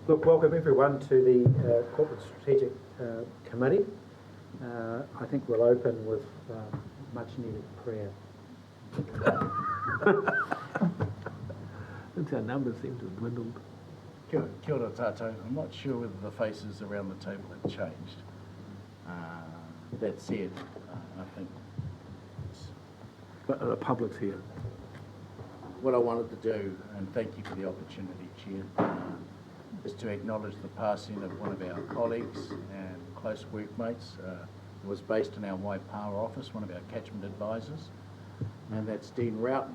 Look, welcome everyone to the Corporate Strategic Committee. I think we'll open with much needed prayer. Since our numbers seem to have dwindled. Kia ora tātou. I'm not sure whether the faces around the table have changed. That said, I think But the public's here. what I wanted to do, and thank you for the opportunity, Chair, is to acknowledge the passing of one of our colleagues and close workmates. Who was based in our Waipawa office, one of our catchment advisors, and that's Dean Roughton,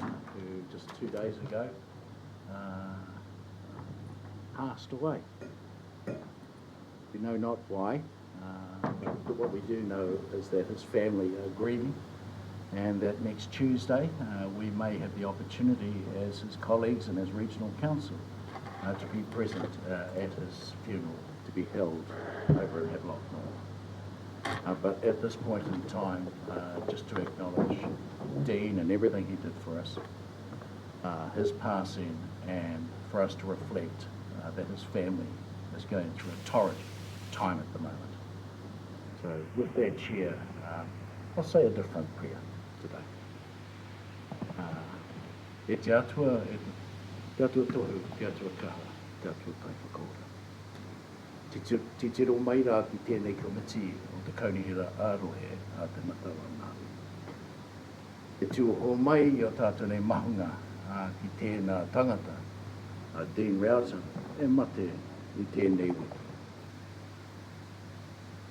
who just 2 days ago passed away. We know not why, but what we do know is that his family are grieving, and that next Tuesday we may have the opportunity as his colleagues and as regional council to be present at his funeral, to be held over in Havelock North. But at this point in time, just to acknowledge Dean and everything he did for us, his passing, and for us to reflect that his family is going through a torrid time at the moment. So with that, Chair, I'll say a different prayer today. E te atua, te atua tohu, te atua kaha, te atua kaiwhakaora. Te tiro mai rā ki tēnei komiti o te kaunihira ārohe a te matawa Māori. E tuho mai I o tātou nei mahunga ki tēnā tangata, a Dean Roughton, e mate I tēnei wiki.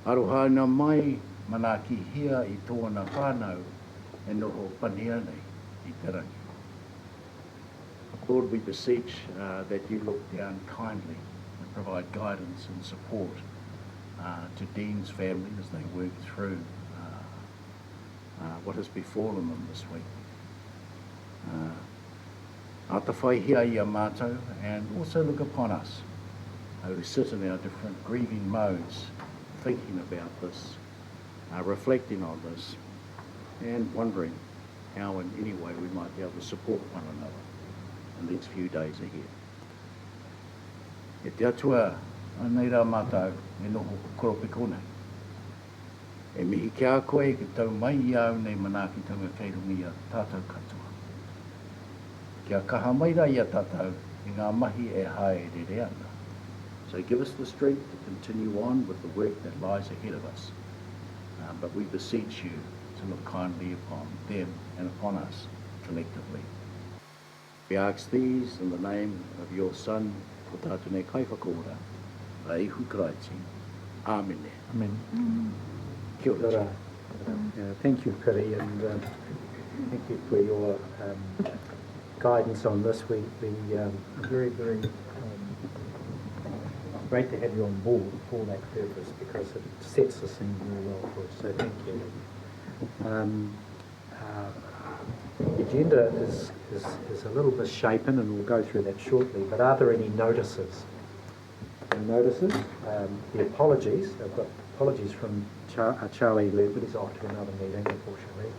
Arohana mai mana ki hia I tōna whānau e noho pania nei I te rangi. Lord, we beseech that you look down kindly and provide guidance and support to Dean's family as they work through what has befallen them this week. Ata whai hia I a mātou, and also look upon us who sit in our different grieving modes, thinking about this, reflecting on this, and wondering how in any way we might be able to support one another in these few days ahead. E te atua anei rā mātou e noho koropiko nei. E mihi kia koe ki tau mai I au nei manaki tanga kei rungi a tātou katoa. Kia kaha mai rā I a tātou I ngā mahi e hae re ana. So give us the strength to continue on with the work that lies ahead of us. But we beseech you to look kindly upon them and upon us collectively. We ask these in the name of your Son, ko tātou nei kaiwhakaora, a ihu karaiti. Amen. Amen. Kia ora. Kia ora. Thank you, Piri, and thank you for your guidance on this. We are very, very great to have you on board for that purpose, because it sets the scene very well for us, so thank you. The agenda is a little misshapen, and we'll go through that shortly, but are there any notices? Notices? The apologies. I've got apologies from Charlie Lou, but he's off to another meeting, unfortunately.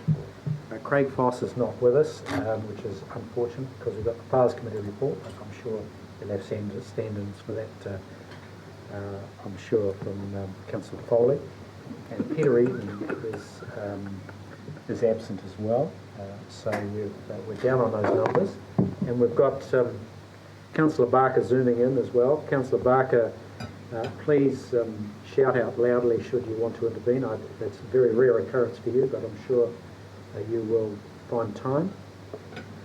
Craig Foss is not with us, which is unfortunate, because we've got the Powers Committee report. I'm sure he'll have stand-ins for that, I'm sure, from Councillor Foley. And Peter Eden is absent as well, so we're down on those numbers. And we've got Councillor Barker zooming in as well. Councillor Barker, please shout out loudly should you want to intervene. It's a very rare occurrence for you, but I'm sure you will find time.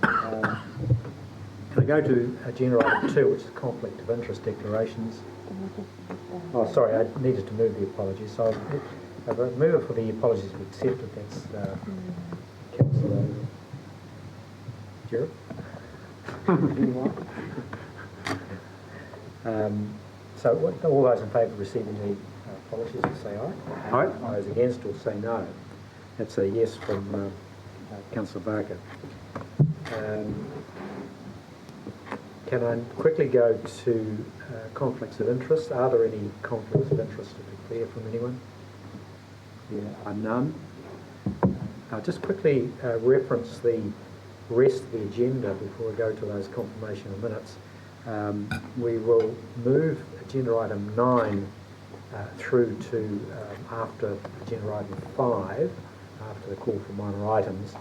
Can I go to agenda item 2, which is conflict of interest declarations? Oh, sorry, I needed to move the apologies. So I've a mover for the apologies to be accepted. That's Councillor Gerard. So all those in favour of receiving the apologies will say aye. Aye. Those against will say no. That's a yes from Councillor Barker. Can I quickly go to conflicts of interest? Are there any conflicts of interest to declare from anyone? Yeah, are none. I'll just quickly reference the rest of the agenda before we go to those confirmation of minutes. We will move agenda item 9 through to after agenda item 5, after the call for minor items.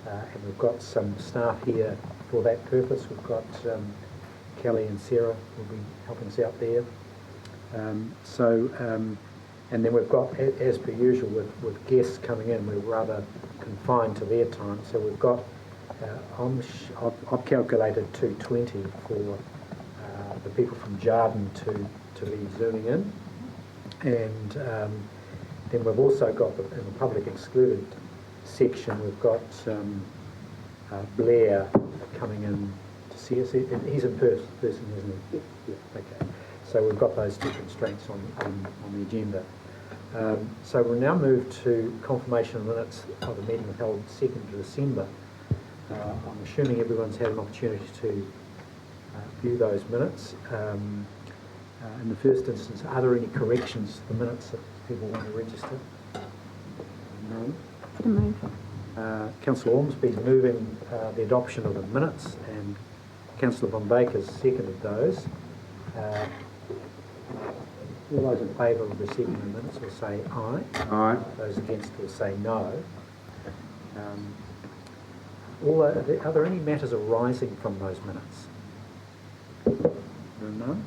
And we've got some staff here for that purpose. We've got Kelly and Sarah will be helping us out there. And then we've got, as per usual, with guests coming in, we're rather confined to their time. So we've got, I've calculated 2:20 for the people from Jarden to be zooming in. And then we've also got, in the public excluded section, we've got Blair coming in to see us. He's in person, isn't he? Yeah. Okay. So we've got those two constraints on the agenda. So we'll now move to confirmation of minutes of the meeting held 2nd of December. I'm assuming everyone's had an opportunity to view those minutes. In the first instance, are there any corrections to the minutes that people want to register? No. To move. Councillor Ormsby's moving the adoption of the minutes, and Councillor Von Baker's seconded those. All those in favour of receiving the minutes will say aye. Aye. Those against will say no. Are there any matters arising from those minutes? There are none.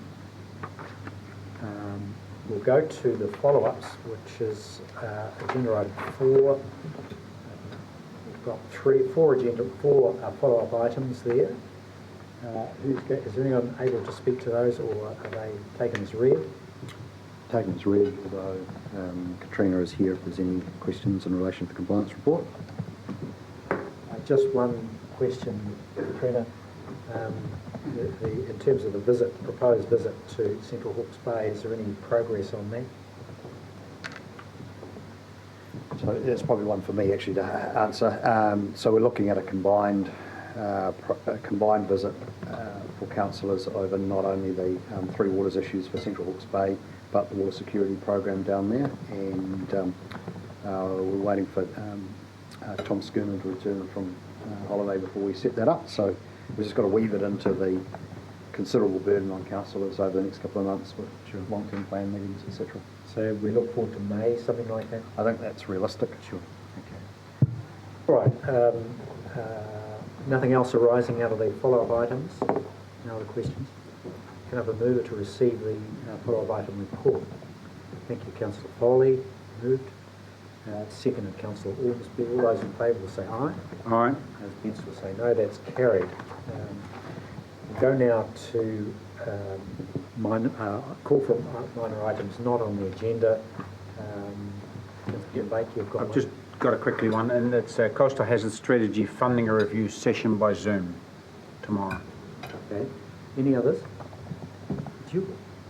We'll go to the follow-ups, which is agenda item 4. We've got four follow-up items there. Is there anyone able to speak to those, or are they taken as read? Taken as read, although Katrina is here if there's any questions in relation to the compliance report. Just one question, Katrina. In terms of the proposed visit to Central Hawke's Bay, is there any progress on that? So it's probably one for me actually to answer. So we're looking at a combined visit for councillors over not only the Three Waters issues for Central Hawke's Bay, but the water security program down there. And we're waiting for Tom Schooner to return from holiday before we set that up. So we've just got to weave it into the considerable burden on councillors over the next couple of months with long-term plan meetings, etc. So we look forward to May, something like that? I think that's realistic. Sure. Okay. All right. Nothing else arising out of the follow-up items? No other questions? Can I have a mover to receive the follow-up item report? Thank you, Councillor Foley. Moved. Seconded, Councillor Ormsby. All those in favour will say aye. Aye. Those against will say no. That's carried. We'll go now to call for minor items not on the agenda. I've just got a quickly one, and it's Coastal Hazard Strategy Funding a Review session by Zoom tomorrow. Okay. Any others? Do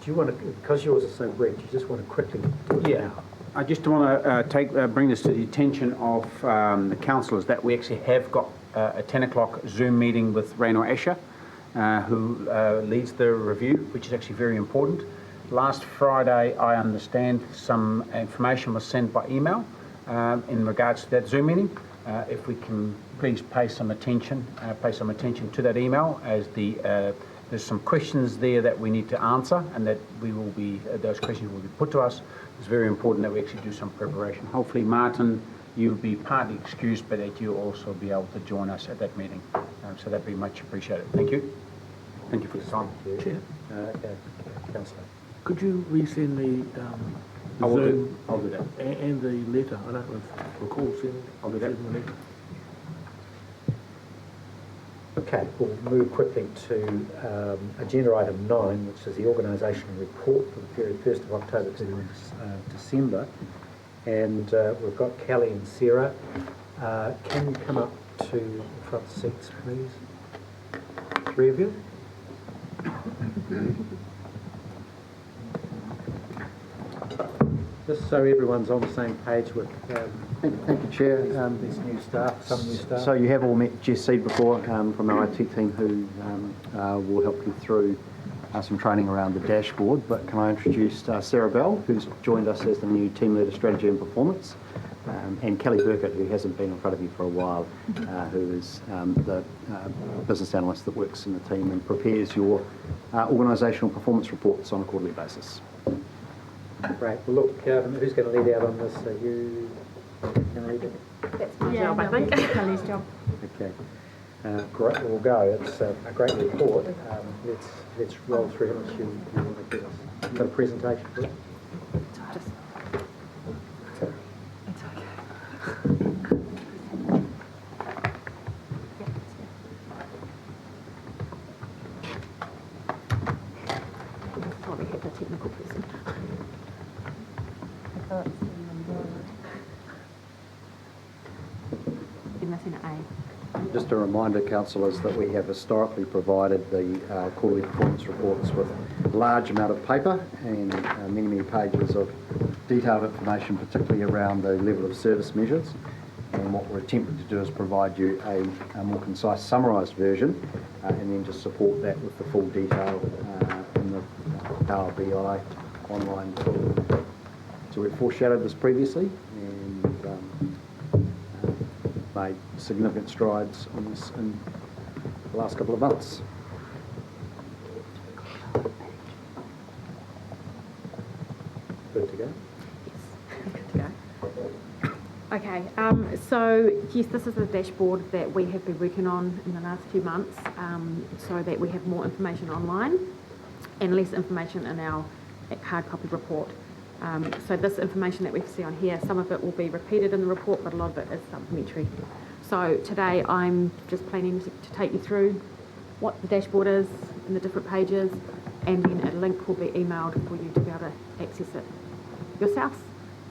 you want to, because yours is so brief, you just want to quickly do it now? I just want to bring this to the attention of the councillors that we actually have got a 10 o'clock Zoom meeting with Raynor Asher, who leads the review, which is actually very important. Last Friday, I understand some information was sent by email in regards to that Zoom meeting. If we can please pay some attention to that email, as there's some questions there that we need to answer, and that those questions will be put to us. It's very important that we actually do some preparation. Hopefully, Martin, you'll be partly excused, but that you'll also be able to join us at that meeting. So that'd be much appreciated. Thank you. Thank you for your time. Thank you. Chair, Okay, Councillor. could you resend the I'll Zoom do that. and the letter? I don't recall sending. I'll do that. The letter. Okay, we'll move quickly to agenda item 9, which is the organisational report for the period 1st of October to December. And we've got Kelly and Sarah. Can you come up to the front seats, please? 3 of you. Just so everyone's on the same page with Thank you, Chair. these new staff, some new staff. So you have all met Jess Seed before from our IT team, who will help you through some training around the dashboard. But can I introduce Sarah Bell, who's joined us as the new Team Leader Strategy and Performance. and Kelly Burkett, who hasn't been in front of you for a while, who is the business analyst that works in the team and prepares your organisational performance reports on a quarterly basis. Great. Well, look, who's going to lead out on this? Are you going to lead it? That's my job, I think. Kelly's job. Okay. Great. We'll go. It's a great report. Let's roll through how much you want to give us. You've got a presentation for it? Just, it's okay. Probably hit the technical person. You're missing an A. Just a reminder, councillors, that we have historically provided the quarterly performance reports with a large amount of paper and many pages of detailed information, particularly around the level of service measures. And what we're attempting to do is provide you a more concise, summarised version, and then just support that with the full detail in the Power BI online tool. So we've foreshadowed this previously and made significant strides on this in the last couple of months. Good to go? Good to go. Okay, so yes, this is a dashboard that we have been working on in the last few months, so that we have more information online and less information in our hard copy report. So this information that we see on here, some of it will be repeated in the report, but a lot of it is supplementary. So today I'm just planning to take you through what the dashboard is in the different pages, and then a link will be emailed for you to be able to access it yourself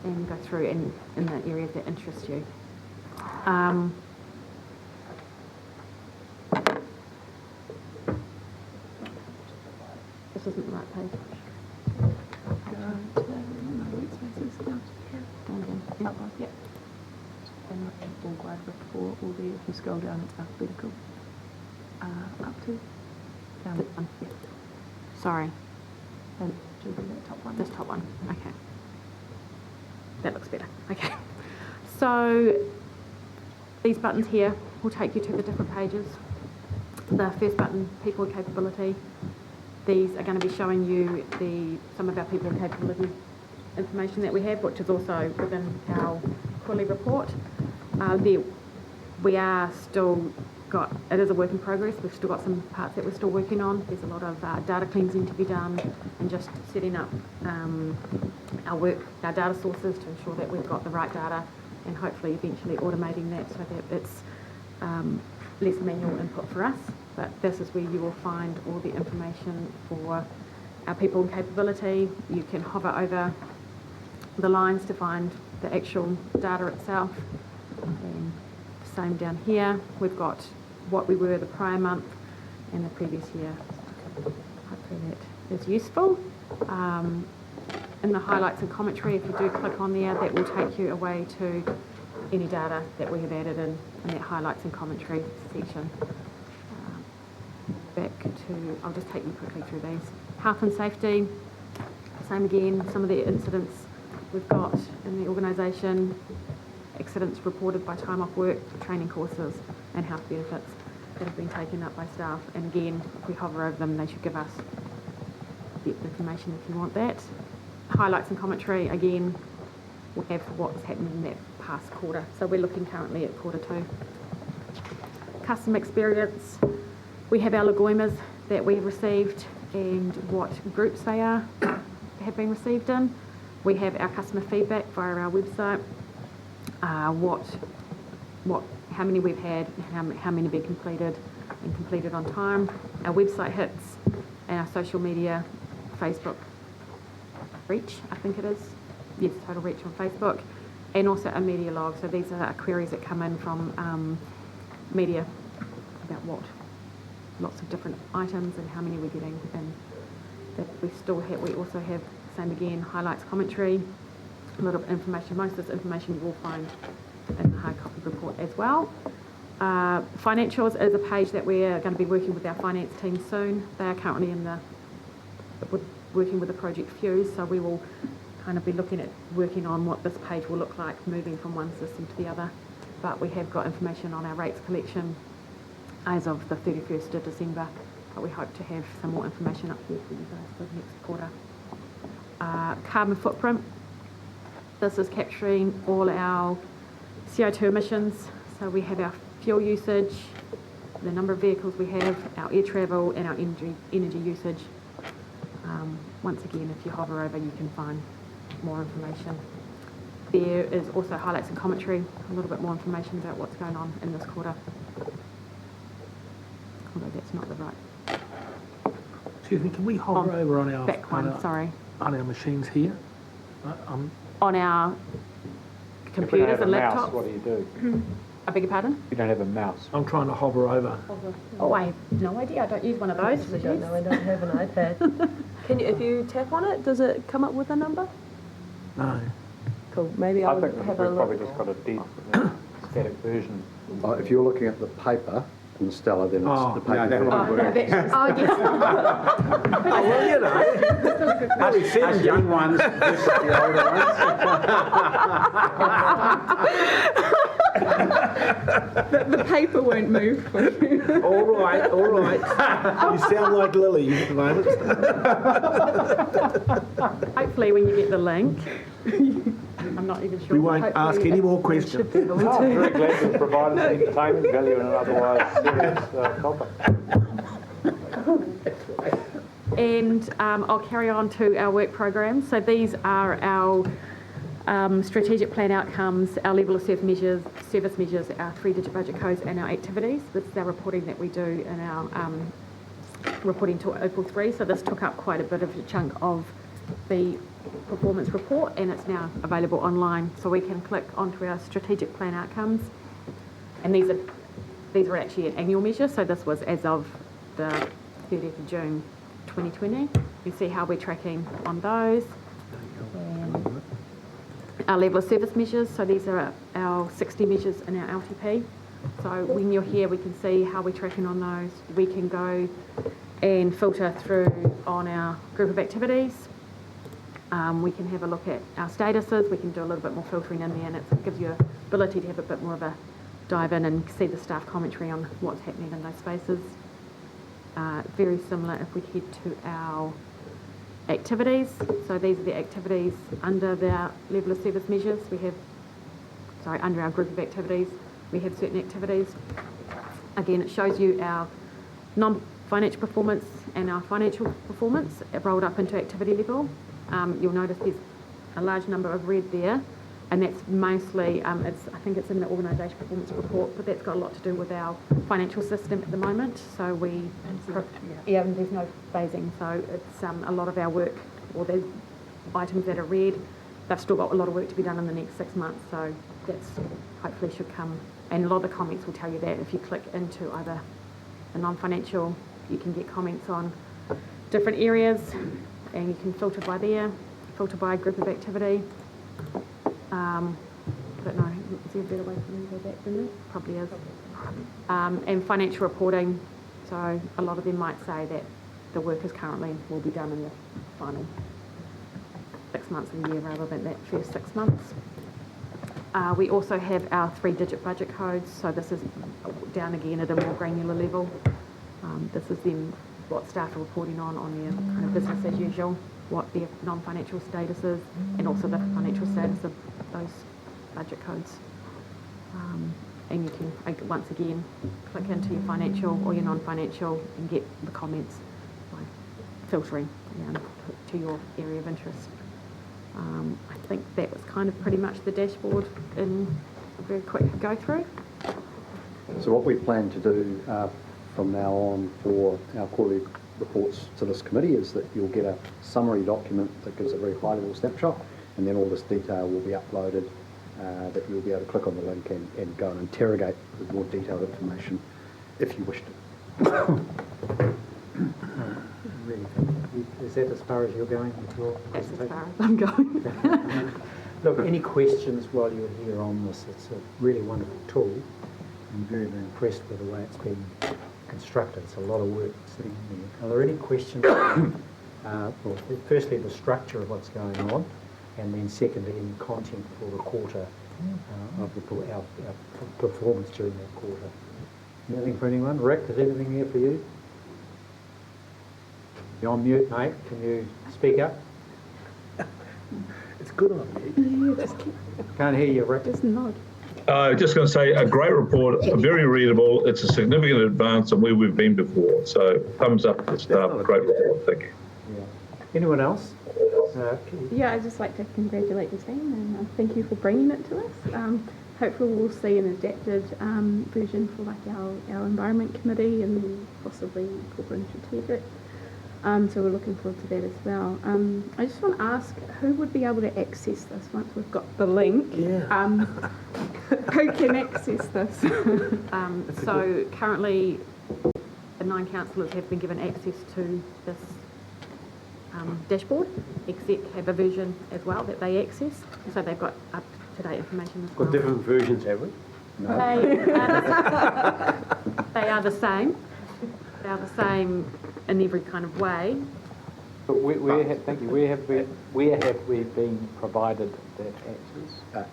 and go through in the areas that interest you. This isn't the right page. Yep. And all grade report will be, if you scroll down, it's alphabetical. Up to down. This one. Yeah. Sorry, And should be that top one. this top one. Okay. That looks better. Okay. So these buttons here will take you to the different pages. The first button, people and capability. These are going to be showing you some of our people and capability information that we have, which is also within our quarterly report. We are still it is a work in progress. We've still got some parts that we're still working on. There's a lot of data cleansing to be done and just setting up our data sources to ensure that we've got the right data, and hopefully eventually automating that so that it's less manual input for us. But this is where you will find all the information for our people and capability. You can hover over the lines to find the actual data itself. And same down here, we've got what we were the prior month and the previous year. Hopefully that is useful. In the highlights and commentary, if you do click on there, that will take you away to any data that we have added in that highlights and commentary section. Back to, I'll just take you quickly through these. Health and safety, same again, some of the incidents we've got in the organisation, accidents reported by time off work, training courses and health benefits that have been taken up by staff. And again, if we hover over them, they should give us depth information if you want that. Highlights and commentary, again, we have what's happened in that past quarter. So we're looking currently at quarter 2. Customer experience, we have our Lagoimas that we've received and what groups they have been received in. We have our customer feedback via our website, how many we've had, how many have been completed and completed on time, our website hits, and our social media, Facebook reach, I think it is. Yes, total reach on Facebook, and also a media log. So these are queries that come in from media about lots of different items and how many we're getting, and that we also have, same again, highlights, commentary, a lot of information. Most of this information you will find in the hard copy report as well. Financials is a page that we're going to be working with our finance team soon. They are currently working with the Project Fuse, so we will kind of be working on what this page will look like moving from one system to the other. But we have got information on our rates collection as of the 31st of December. But we hope to have some more information up here for you guys for the next quarter. Carbon footprint. This is capturing all our CO2 emissions. So we have our fuel usage, the number of vehicles we have, our air travel, and our energy usage. Once again, if you hover over, you can find more information. There is also highlights and commentary, a little bit more information about what's going on in this quarter. Although that's not the right Excuse me, can we hover over on our back one, sorry. On our machines here? On our If we don't computers have a and mouse, laptops. what do you do? I beg your pardon? You don't have a mouse. I'm trying to hover over. Oh, I have no idea. I don't use one of those. I don't know, I don't have an iPad. Can you, if you tap on it, does it come up with a number? No. Cool, maybe I'll have a look. just got a deep static version. If you're looking at the paper in Stella, then it's Oh, the paper. no, that version. won't work. Oh, yes. Oh, well, you know. Us young ones, versus the older ones. The paper won't move for you. All right, all right. You sound like Lily at the moment. Hopefully when you get the link, I'm not even sure. We won't Hopefully ask any more questions. Very glad to provide entertainment value in an otherwise serious topic. And I'll carry on to our work program. So these are our strategic plan outcomes, our level of service measures, our 3-digit budget codes, and our activities. This is our reporting that we do in our reporting to Opal 3. So this took up quite a bit of a chunk of the performance report, and it's now available online. So we can click onto our strategic plan outcomes, and these are actually an annual measure. So this was as of the 30th of June 2020. You see how we're tracking on those. And our level of service measures, so these are our 60 measures in our LTP. So when you're here, we can see how we're tracking on those. We can go and filter through on our group of activities. We can have a look at our statuses. We can do a little bit more filtering in there, and it gives you the ability to have a bit more of a dive in and see the staff commentary on what's happening in those spaces. Very similar if we head to our activities. So these are the activities under the level of service measures. Under our group of activities, we have certain activities. Again, it shows you our non-financial performance and our financial performance rolled up into activity level. You'll notice there's a large number of red there, and that's mostly, I think it's in the organisation performance report, but that's got a lot to do with our financial system at the moment. So there's no phasing, so it's a lot of our work, or the items that are red, they've still got a lot of work to be done in the next 6 months, so that's hopefully should come. And a lot of the comments will tell you that. If you click into either the non-financial, you can get comments on different areas, and you can filter by there, filter by group of activity. But no, is there a better way for me to go back than this? Probably is. And financial reporting, so a lot of them might say that the work is currently will be done in the final 6 months of the year rather than that first 6 months. We also have our 3-digit budget codes, so this is down again at a more granular level. This is then what staff are reporting on their kind of business as usual, what their non-financial status is, and also the financial status of those budget codes. And you can, once again, click into your financial or your non-financial and get the comments by filtering down to your area of interest. I think that was kind of pretty much the dashboard in a very quick go through. So what we plan to do from now on for our quarterly reports to this committee is that you'll get a summary document that gives a very high level snapshot, and then all this detail will be uploaded that you'll be able to click on the link and go and interrogate with more detailed information if you wish to. Really, is that as far as you're going with your That's as presentation? far as I'm going. Look, any questions while you're here on this? It's a really wonderful tool. I'm very, very impressed with the way it's been constructed. It's a lot of work sitting there. Are there any questions? Well, firstly, the structure of what's going on, and then secondly, any content for the quarter of our performance during that quarter. Anything for anyone? Rick, is anything here for you? You're on mute, mate. Can you speak up? It's good on you. Can't hear you, Rick. Just nod. Just going to say, a great report, very readable. It's a significant advance on where we've been before. So thumbs up to the staff. Great report. Thank you. Yeah. Anyone else? Yeah, I'd just like to congratulate the team and thank you for bringing it to us. Hopefully we'll see an adapted version for like our environment committee and possibly corporate and strategic. So we're looking forward to that as well. I just want to ask, who would be able to access this once we've got the link? Yeah. Who can access this? So currently, the 9 councillors have been given access to this dashboard. Exec have a version as well that they access, so they've got up-to-date information as well. Got different versions, have we? They are the same. They are the same in every kind of way. But where have we been provided that access?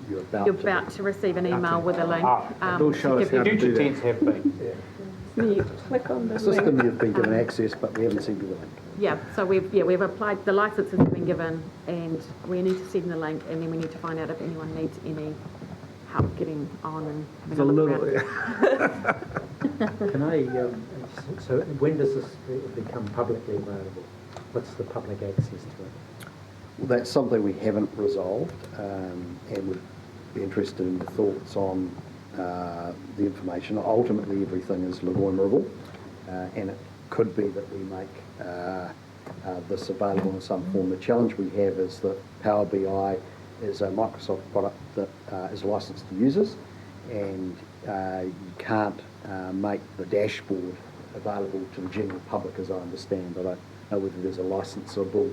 You're about You're to. about to receive an email with a link. It'll show us how to do Future that. tense have been. You click on the link. System you've been given access, but we haven't seen you the link. Yeah, so we've applied, the licenses have been given, and we need to send the link, and then we need to find out if anyone needs any help getting on and It's having a look little. around. Can I, so when does this become publicly available? What's the public access to it? Well, that's something we haven't resolved, and would be interested in your thoughts on the information. Ultimately, everything is lagoimerable, and it could be that we make this available in some form. The challenge we have is that Power BI is a Microsoft product that is licensed to users, and you can't make the dashboard available to the general public, as I understand. I don't know whether there's a licensable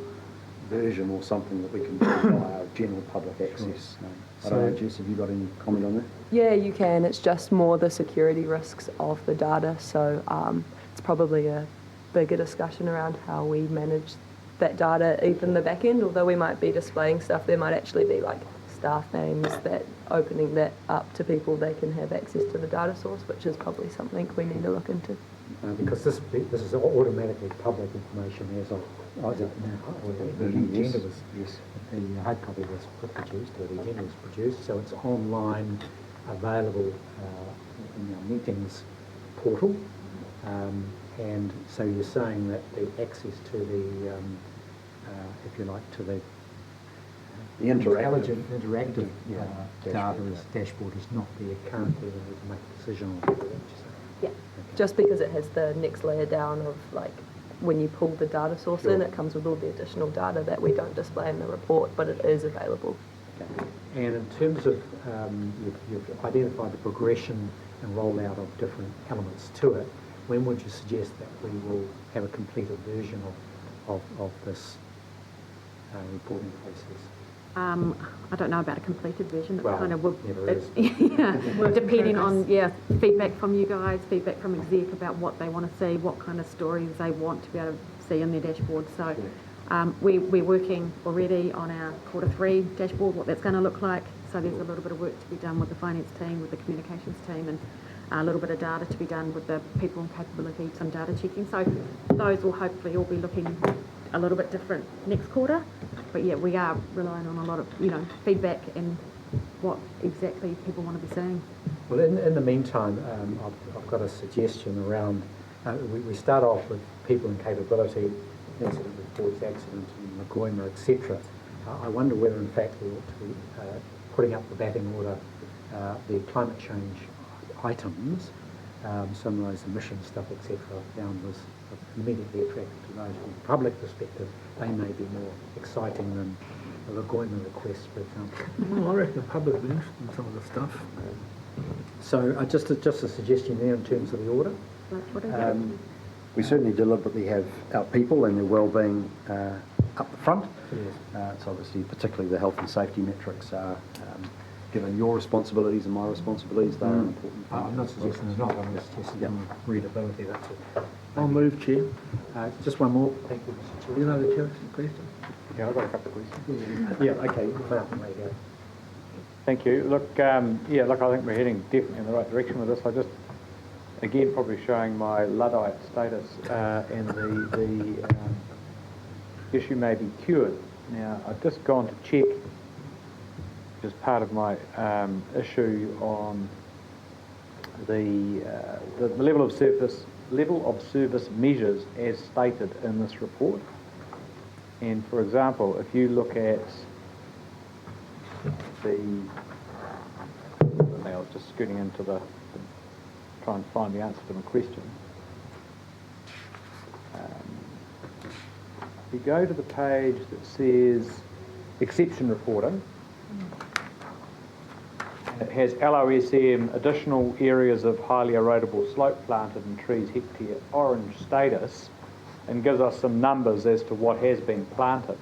version or something that we can do via general public access. I don't know, Jess, have you got any comment on that? Yeah, you can. It's just more the security risks of the data. So it's probably a bigger discussion around how we manage that data, even the back end. Although we might be displaying stuff, there might actually be like staff names that opening that up to people, they can have access to the data source, which is probably something we need to look into. Because this is automatically public information as of the agenda was, the hard copy was produced, or the agenda was produced, so it's online, available in our meetings portal, and so you're saying that the access to the, if you like, to the interactive interactive dashboard is not there currently, we need to make a decision on that. Yeah, just because it has the next layer down of like when you pull the data source in, it comes with all the additional data that we don't display in the report, but it is available. Okay. And in terms of, you've identified the progression and rollout of different elements to it, when would you suggest that we will have a completed version of this reporting process? I don't know about a completed version. It Well, kind of will, never is. depending on feedback from you guys, feedback from exec about what they want to see, what kind of stories they want to be able to see in their dashboard. So we're working already on our Q3 dashboard, what that's going to look like. So there's a little bit of work to be done with the finance team, with the communications team, and a little bit of data to be done with the people and capability, some data checking. So those will hopefully all be looking a little bit different next quarter. But yeah, we are relying on a lot of, feedback and what exactly people want to be seeing. Well, in the meantime, I've got a suggestion around, we start off with people and capability, incident reports, accident and Nagoima, etc. I wonder whether in fact we ought to be putting up the batting order, the climate change items, some of those emission stuff, etc. found was immediately attractive to those from a public perspective. They may be more exciting than the Nagoima requests, for example. I reckon the public will be interested in some of the stuff. So just a suggestion there in terms of the order. What is it? We certainly deliberately have our people and their well-being up the front. Yes. So obviously, particularly the health and safety metrics are given your responsibilities and my responsibilities, they are an important thing. I'm not suggesting there's not, I'm just suggesting readability, that's it. I'll move, Chair. Just one more. Thank you, Mr. Chair. You know the chair's question? Yeah, I've got a couple of questions. Yeah, okay, Malcolm, there you go. Thank you. Look, yeah, look, I think we're heading definitely in the right direction with this. I just, again, probably showing my Luddite status, and the issue may be cured. Now, I've just gone to check, as part of my issue on the level of service measures as stated in this report. And for example, if you look at I was just scooting into try and find the answer to my question. If you go to the page that says exception reporting, it has LOSM, additional areas of highly erodible slope planted and trees hectare orange status, and gives us some numbers as to what has been planted.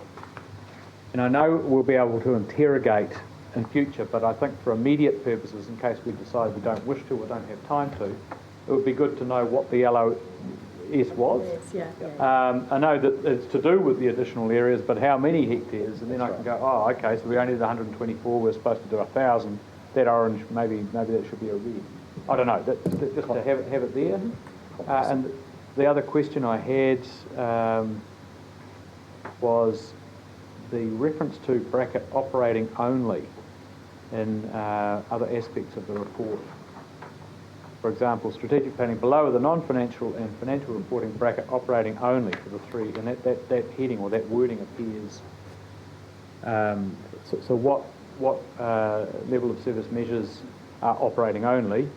And I know we'll be able to interrogate in future, but I think for immediate purposes, in case we decide we don't wish to or don't have time to, it would be good to know what the LOS was. I know that it's to do with the additional areas, but how many hectares? And then I can go, oh, okay, so we only did 124, we're supposed to do 1,000. That orange, maybe that should be a red. I don't know, just to have it there. And the other question I had was the reference to bracket operating only in other aspects of the report. For example, strategic planning below the non-financial and financial reporting bracket operating only for the three, and that heading or that wording appears. So what level of service measures are operating only,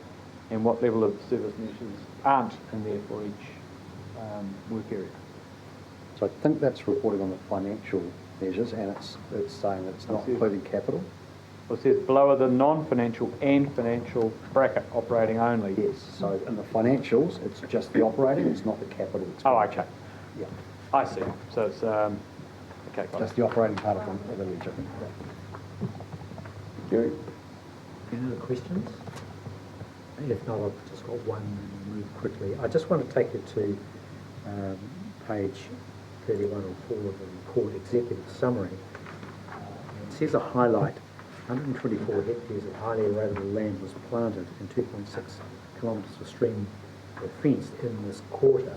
and what level of service measures aren't in there for each work area? So I think that's reporting on the financial measures, and it's saying it's not including capital. Well, it says below the non-financial and financial bracket operating only. Yes, so in the financials, it's just the operating, it's not the capital. Oh, okay. Yeah. I see. So it's, okay, got Just the operating part of the ledger. Jerry? Any other questions? If not, I've just got one move quickly. I just want to take you to page 31 or 4 of the report, executive summary. It says a highlight, 124 hectares of highly erodible land was planted and 2.6 kilometres of stream were fenced in this quarter.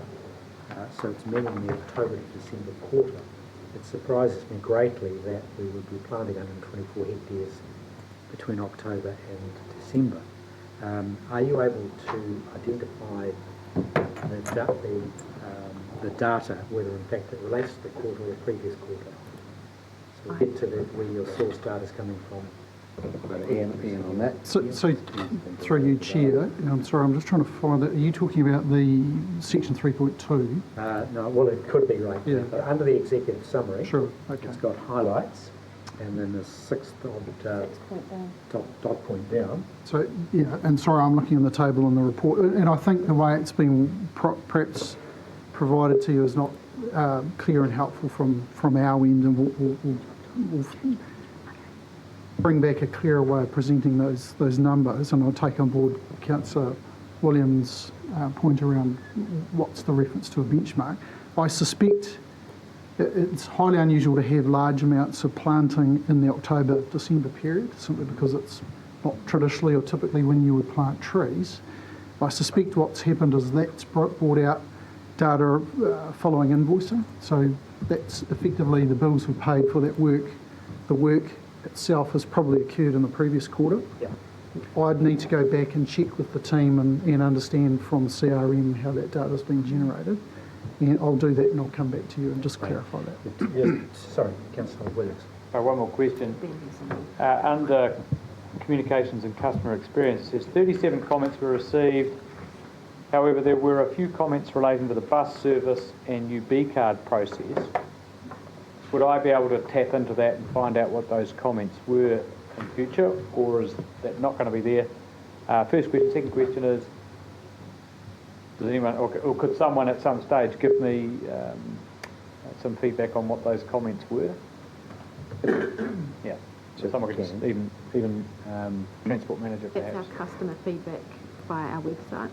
So it's meaning the October to December quarter. It surprises me greatly that we would be planting 124 hectares between October and December. Are you able to identify the data, whether in fact it relates to the quarter or the previous quarter? So we get to where your source data is coming from. Ian on that. So through you, Chair, I'm sorry, I'm just trying to follow that. Are you talking about the section 3.2? No, well, it could be right. Yeah. But under the executive summary, Sure, okay. it's got highlights, and then the sixth dot point down. So, yeah, and sorry, I'm looking in the table in the report, and I think the way it's been perhaps provided to you is not clear and helpful from our end, and we'll bring back a clearer way of presenting those numbers, and I'll take on board Councillor Williams' point around what's the reference to a benchmark. I suspect it's highly unusual to have large amounts of planting in the October-December period, simply because it's not traditionally or typically when you would plant trees. I suspect what's happened is that's brought out data following invoicing, so that's effectively the bills were paid for that work. The work itself has probably occurred in the previous quarter. Yeah. I'd need to go back and check with the team and understand from CRM how that data's been generated. And I'll do that and I'll come back to you and just clarify that. Yes, sorry, Councillor Williams. One more question. Under communications and customer experience, it says 37 comments were received. However, there were a few comments relating to the bus service and UB card process. Would I be able to tap into that and find out what those comments were in future, or is that not going to be there? First question. Second question is, does anyone, or could someone at some stage give me some feedback on what those comments were? Yeah. Someone could just even transport manager That's perhaps. our customer feedback via our website.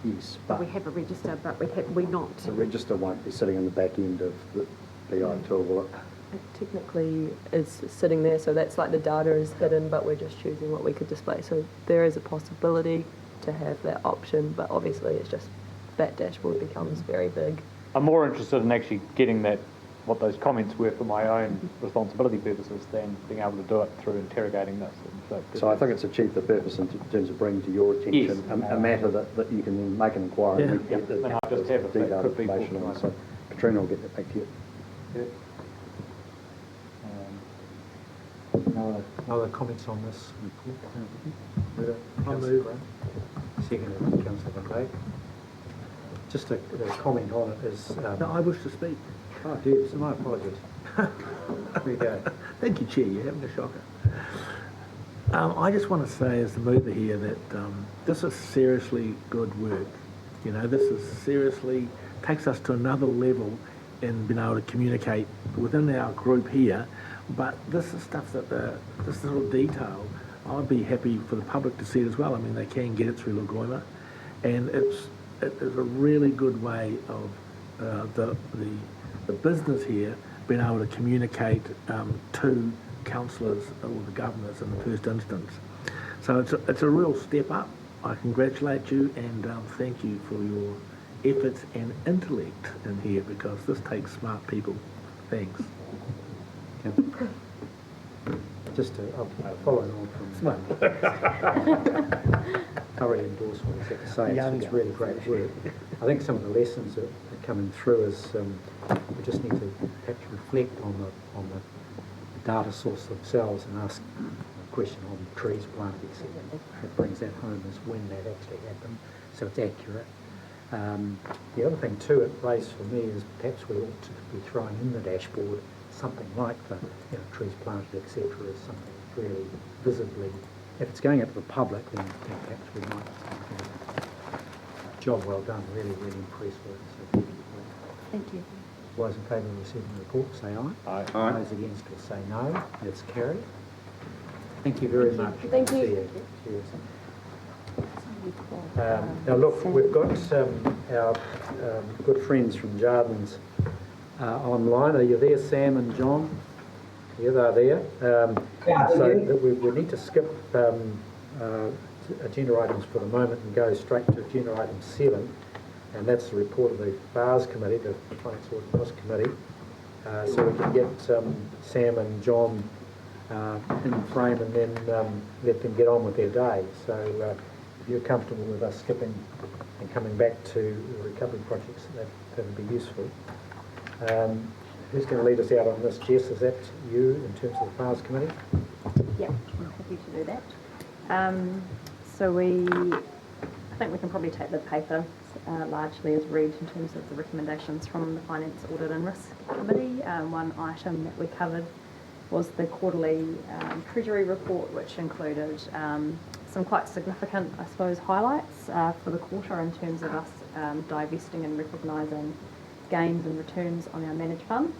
Yes, But but we have a register, but we not. the register won't be sitting in the back end of the BI tool, will it? It technically is sitting there, so that's like the data is hidden, but we're just choosing what we could display. So there is a possibility to have that option, but obviously it's just that dashboard becomes very big. I'm more interested in actually getting what those comments were for my own responsibility purposes than being able to do it through interrogating this. So I think it's achieved the purpose in terms of bringing to your attention a matter that you can then make an inquiry and get the And I'll just have it, that detailed could be information on. forthcoming. So Katrina will get that back to you. No other comments on this report? I'll move. Second, Councillor Van Dyke. Just a comment on it is... No, I wish to speak. Oh, dear, so my apologies. There you go. Thank you, Chair. You're having a shocker. I just want to say, as the mover here, that this is seriously good work. You know, this is seriously takes us to another level in being able to communicate within our group here. But this is stuff that this little detail, I'd be happy for the public to see it as well. I mean, they can get it through Lagoima, and it is a really good way of the business here being able to communicate to councillors or the governors in the first instance. So it's a real step up. I congratulate you and thank you for your efforts and intellect in here, because this takes smart people. Thanks. Just to follow on from thorough endorsement, I have to say it's really great work. I think some of the lessons that are coming through is we just need to perhaps reflect on the data source themselves and ask a question on trees planted, etc. It brings that home as when that actually happened, so it's accurate. The other thing too it raised for me is perhaps we ought to be throwing in the dashboard something like the trees planted, etc., is something that's really visibly. If it's going out to the public, then perhaps we might. Job well done. Really, really impressed with it. So thank you for that. Thank you. All those in favour of receiving the report, say aye. Aye. Aye. Those against will say no. That's carried. Thank you very much. Thank you. See you. Cheers. Now look, we've got our good friends from Jardins online. Are you there, Sam and John? Yeah, they're there. So we need to skip agenda items for the moment and go straight to agenda item 7, and that's the report of the FARS Committee, the Finance Audit and Risk Committee. So we can get Sam and John in frame and then let them get on with their day. So if you're comfortable with us skipping and coming back to the recovery projects, that would be useful. Who's going to lead us out on this? Jess, is that you in terms of the FARS Committee? Yeah, I'm happy to do that. So I think we can probably take the paper largely as read in terms of the recommendations from the Finance Audit and Risk Committee. One item that we covered was the quarterly Treasury Report, which included some quite significant, I suppose, highlights for the quarter in terms of us divesting and recognising gains and returns on our managed funds.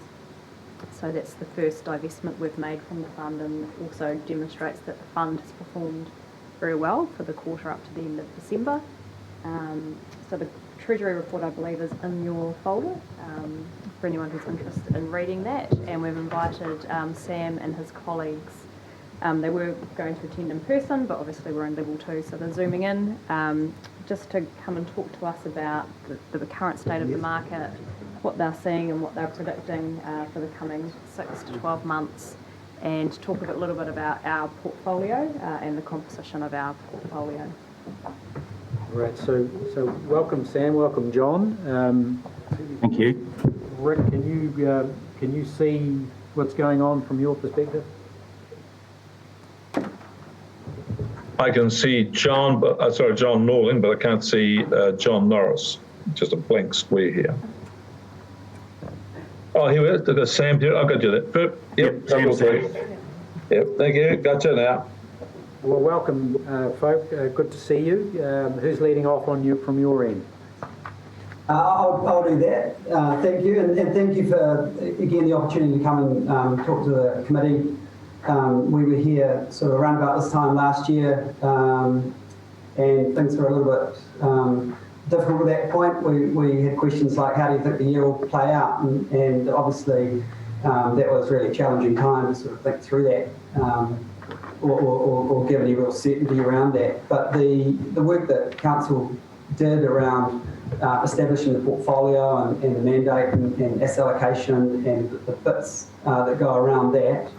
So that's the first divestment we've made from the fund, and also demonstrates that the fund has performed very well for the quarter up to the end of December. So the Treasury Report, I believe, is in your folder for anyone who's interested in reading that, and we've invited Sam and his colleagues. They were going to attend in person, but obviously we're in level 2, so they're zooming in, just to come and talk to us about the current state of the market, what they're seeing and what they're predicting for the coming 6 to 12 months, and talk a little bit about our portfolio and the composition of our portfolio. Right, so welcome Sam, welcome John. Thank you. Rick, can you see what's going on from your perspective? I can see John, John Norling, but I can't see John Norris. Just a blank square here. Oh, here we are. There's Sam here. I've got you there. Yep, Sam's there. Yep, thank you. Gotcha now. Well, welcome, folk. Good to see you. Who's leading off on you from your end? I'll do that. Thank you, and thank you for, again, the opportunity to come and talk to the committee we were here sort of around about this time last year, and things were a little bit difficult at that point. We had questions like, how do you think the year will play out? And obviously that was a really challenging time to sort of think through that, or give any real certainty around that. But the work that Council did around establishing the portfolio and the mandate and asset allocation and the bits that go around that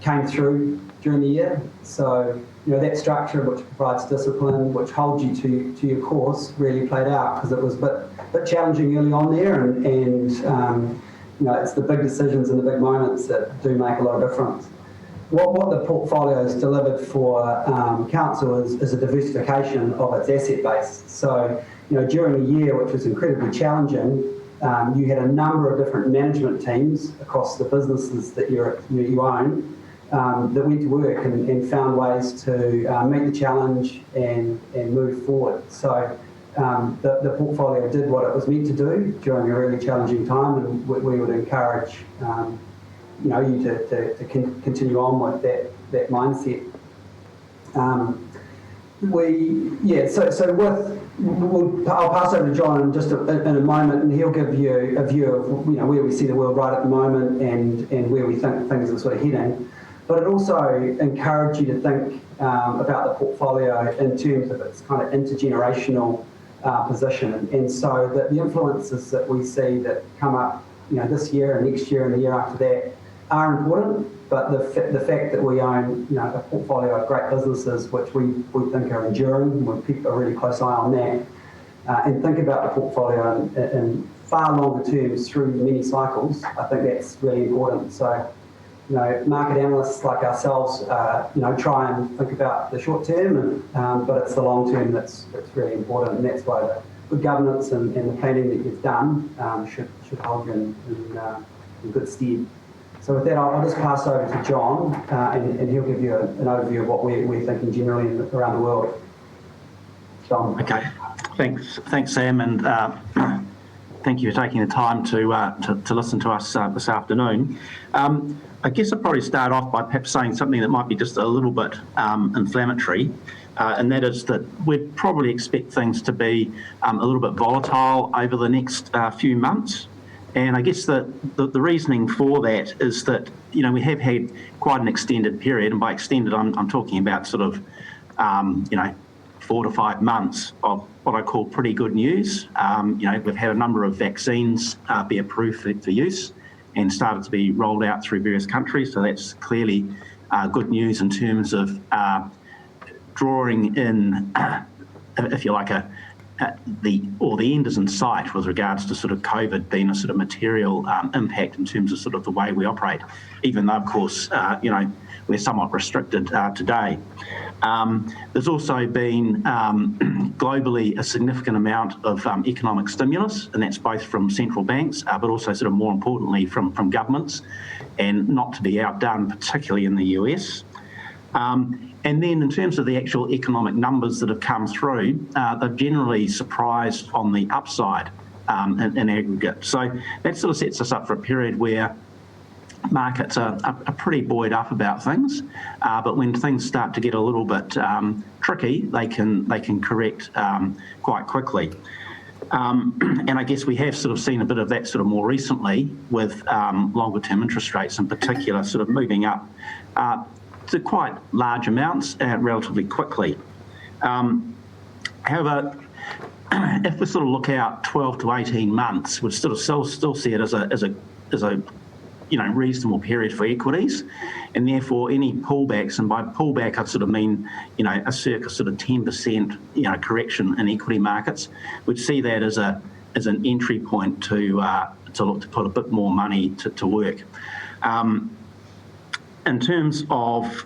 came through during the year. So, that structure which provides discipline, which holds you to your course, really played out, because it was a bit challenging early on there, and it's the big decisions and the big moments that do make a lot of difference. What the portfolio has delivered for Council is a diversification of its asset base. So, during a year which was incredibly challenging, you had a number of different management teams across the businesses that you own that went to work and found ways to meet the challenge and move forward. So the portfolio did what it was meant to do during a really challenging time, and we would encourage you to continue on with that mindset. I'll pass over to John in just in a moment, and he'll give you a view of where we see the world right at the moment and where we think things are sort of heading. But it also encouraged you to think about the portfolio in terms of its kind of intergenerational position, and so that the influences that we see that come up this year and next year and the year after that are important. But the fact that we own a portfolio of great businesses which we think are enduring, we keep a really close eye on that, and think about the portfolio in far longer terms through many cycles, I think that's really important. So, market analysts like ourselves, try and think about the short term, but it's the long term that's really important, and that's why the good governance and the planning that you've done should hold you in good stead. So with that, I'll just pass over to John, and he'll give you an overview of what we're thinking generally around the world. John. Okay, thanks Sam, and thank you for taking the time to listen to us this afternoon. I guess I'll probably start off by perhaps saying something that might be just a little bit inflammatory, and that is that we'd probably expect things to be a little bit volatile over the next few months. And I guess the reasoning for that is that, we have had quite an extended period, and by extended I'm talking about sort of, 4 to 5 months of what I call pretty good news. We've had a number of vaccines be approved for use and started to be rolled out through various countries. So that's clearly good news in terms of drawing in, if you like, the end is in sight with regards to sort of COVID being a sort of material impact in terms of sort of the way we operate, even though, of course, we're somewhat restricted today. There's also been globally a significant amount of economic stimulus, and that's both from central banks, but also sort of more importantly from governments, and not to be outdone, particularly in the US. And then in terms of the actual economic numbers that have come through, they've generally surprised on the upside in aggregate. So that sort of sets us up for a period where markets are pretty buoyed up about things, but when things start to get a little bit tricky, they can correct quite quickly. And I guess we have sort of seen a bit of that sort of more recently with longer term interest rates in particular sort of moving up to quite large amounts relatively quickly. However, if we sort of look out 12 to 18 months, we'd sort of still see it as a reasonable period for equities, and therefore any pullbacks, and by pullback I sort of mean a circa sort of 10% correction in equity markets, we'd see that as an entry point to look to put a bit more money to work. In terms of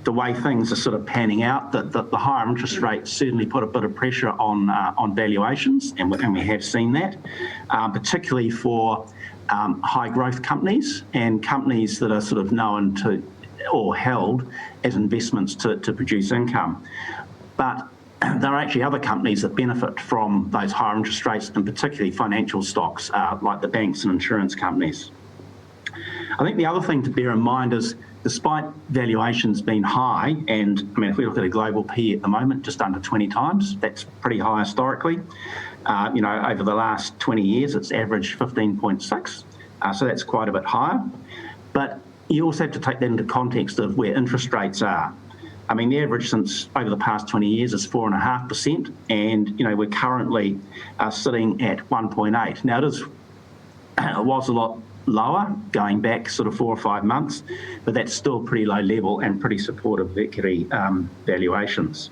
the way things are sort of panning out, the higher interest rates certainly put a bit of pressure on valuations, and we have seen that, particularly for high growth companies and companies that are sort of known to or held as investments to produce income. But there are actually other companies that benefit from those higher interest rates, and particularly financial stocks like the banks and insurance companies. I think the other thing to bear in mind is, despite valuations being high, and I mean, if we look at a global PE at the moment, just under 20 times, that's pretty high historically. Over the last 20 years, it's averaged 15.6, so that's quite a bit higher. But you also have to take that into context of where interest rates are. I mean, the average since over the past 20 years is 4.5%, and we're currently sitting at 1.8. Now, it was a lot lower going back sort of 4 or 5 months, but that's still pretty low level and pretty supportive of equity valuations.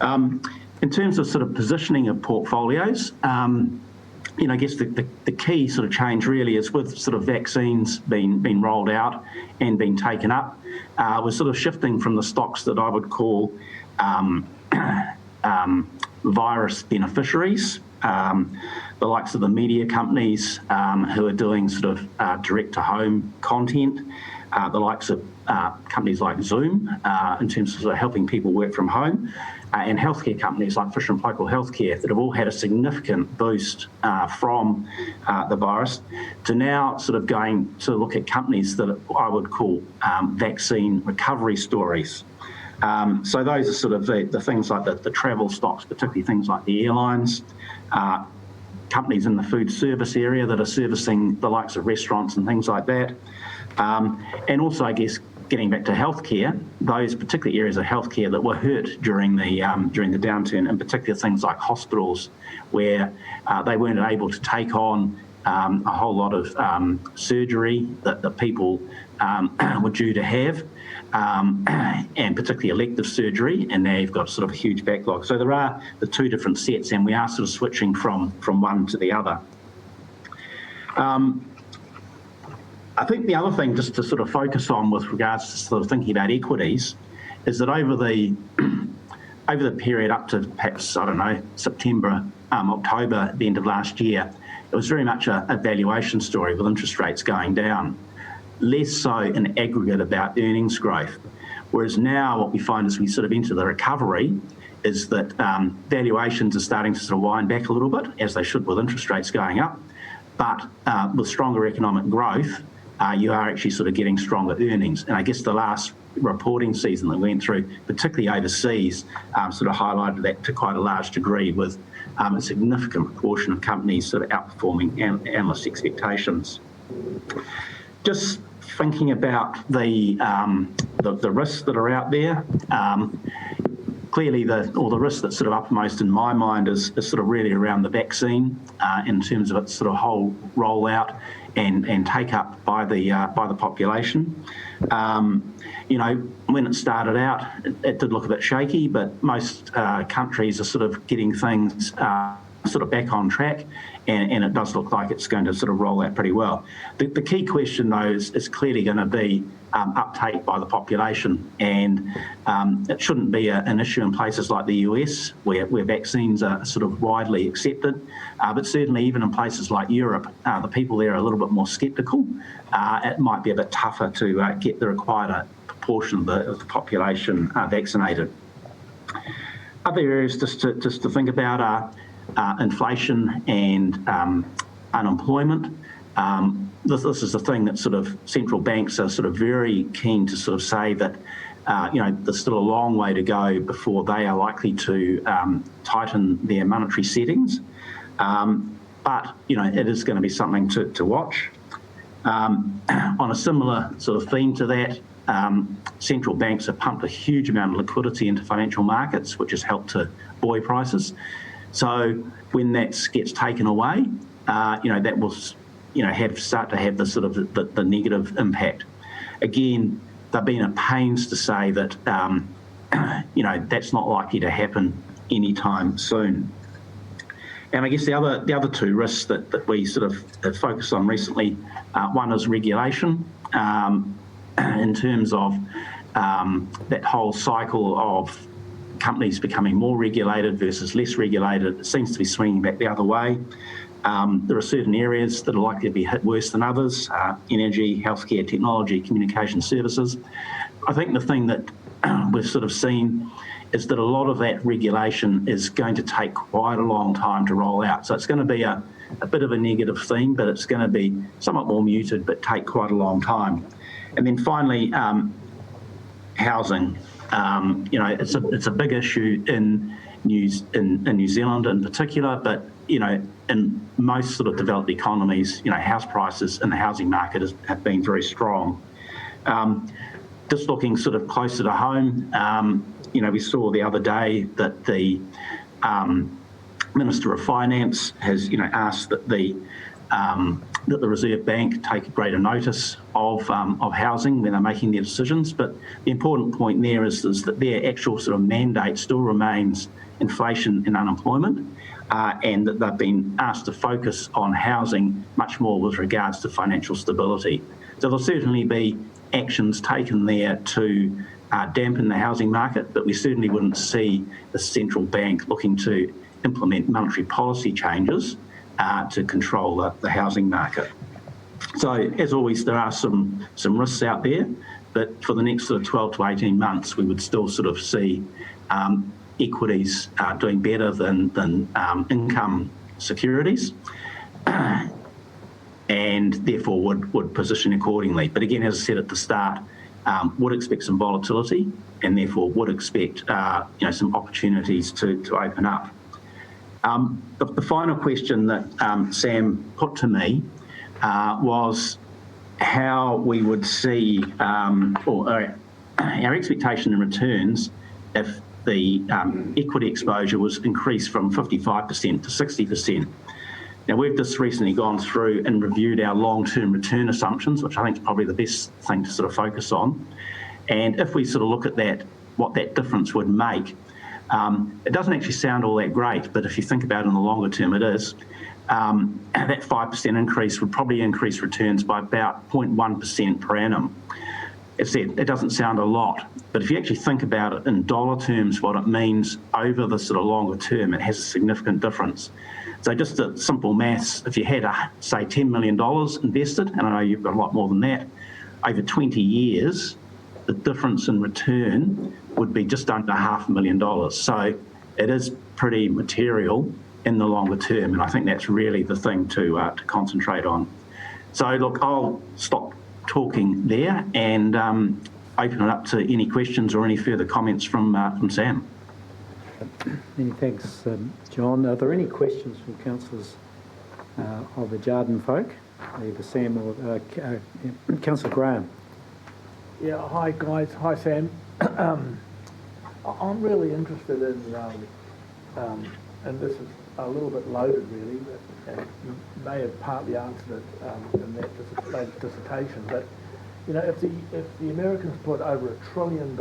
In terms of sort of positioning of portfolios, I guess the key sort of change really is with sort of vaccines being rolled out and being taken up, we're sort of shifting from the stocks that I would call virus beneficiaries, the likes of the media companies who are doing sort of direct-to-home content, the likes of companies like Zoom in terms of, sort of helping people work from home, and healthcare companies like Fisher & Paykel Healthcare that have all had a significant boost from the virus, to now sort of going to look at companies that I would call vaccine recovery stories. So those are sort of the things like the travel stocks, particularly things like the airlines, companies in the food service area that are servicing the likes of restaurants and things like that. And also, I guess, getting back to healthcare, those particular areas of healthcare that were hurt during the downturn, in particular things like hospitals, where they weren't able to take on a whole lot of surgery that people were due to have, and particularly elective surgery, and now you've got sort of a huge backlog. So there are the two different sets, and we are sort of switching from one to the other. I think the other thing just to sort of focus on with regards to sort of thinking about equities is that over the period up to perhaps, I don't know, September, October, the end of last year, it was very much a valuation story with interest rates going down, less so in aggregate about earnings growth. Whereas now what we find as we sort of enter the recovery is that valuations are starting to sort of wind back a little bit, as they should with interest rates going up. But with stronger economic growth, you are actually sort of getting stronger earnings. And I guess the last reporting season that we went through, particularly overseas, sort of highlighted that to quite a large degree, with a significant proportion of companies sort of outperforming analyst expectations. Just thinking about the risks that are out there, clearly all the risks that's sort of uppermost in my mind is sort of really around the vaccine in terms of its sort of whole rollout and take up by the population. When it started out, it did look a bit shaky, but most countries are sort of getting things sort of back on track, and it does look like it's going to sort of roll out pretty well. The key question, though, is clearly going to be uptake by the population, and it shouldn't be an issue in places like the US where vaccines are sort of widely accepted, but certainly even in places like Europe, the people there are a little bit more sceptical. It might be a bit tougher to get the required proportion of the population vaccinated. Other areas just to think about are inflation and unemployment. This is the thing that sort of central banks are sort of very keen to sort of say that there's still a long way to go before they are likely to tighten their monetary settings. But it is going to be something to watch. On a similar sort of theme to that, central banks have pumped a huge amount of liquidity into financial markets, which has helped to buoy prices. So when that gets taken away, that will start to have the sort of the negative impact. Again, they've been at pains to say that that's not likely to happen anytime soon. And I guess the other two risks that we sort of have focused on recently, one is regulation, in terms of that whole cycle of companies becoming more regulated versus less regulated. It seems to be swinging back the other way. There are certain areas that are likely to be hit worse than others: energy, healthcare, technology, communication services. I think the thing that we've sort of seen is that a lot of that regulation is going to take quite a long time to roll out. So it's going to be a bit of a negative theme, but it's going to be somewhat more muted, but take quite a long time. And then finally, housing. It's a big issue in New Zealand in particular, but in most sort of developed economies, house prices and the housing market have been very strong. Just looking sort of closer to home, we saw the other day that the Minister of Finance has, asked that the Reserve Bank take greater notice of housing when they're making their decisions. But the important point there is that their actual sort of mandate still remains inflation and unemployment, and that they've been asked to focus on housing much more with regards to financial stability. So there'll certainly be actions taken there to dampen the housing market, but we certainly wouldn't see the central bank looking to implement monetary policy changes to control the housing market. So as always, there are some risks out there, but for the next sort of 12 to 18 months, we would still sort of see equities doing better than income securities, and therefore would position accordingly. But again, as I said at the start, would expect some volatility, and therefore would expect some opportunities to open up. The final question that Sam put to me was how we would see, our expectation in returns if the equity exposure was increased from 55% to 60%. Now, we've just recently gone through and reviewed our long-term return assumptions, which I think is probably the best thing to sort of focus on. And if we sort of look at that, what that difference would make, it doesn't actually sound all that great, but if you think about it in the longer term, it is. That 5% increase would probably increase returns by about 0.1% per annum. As I said, it doesn't sound a lot, but if you actually think about it in dollar terms, what it means over the sort of longer term, it has a significant difference. So just a simple maths, if you had, say, $10 million invested, and I know you've got a lot more than that, over 20 years, the difference in return would be just under $500,000. So it is pretty material in the longer term, and I think that's really the thing to concentrate on. So look, I'll stop talking there and open it up to any questions or any further comments from Sam. Many thanks, John. Are there any questions from councillors of the Jarden folk, either Sam or Councillor Graham? Yeah, hi guys, hi Sam. I'm really interested in, and this is a little bit loaded really, but you may have partly answered it in that dissertation, but if the Americans put over $1 trillion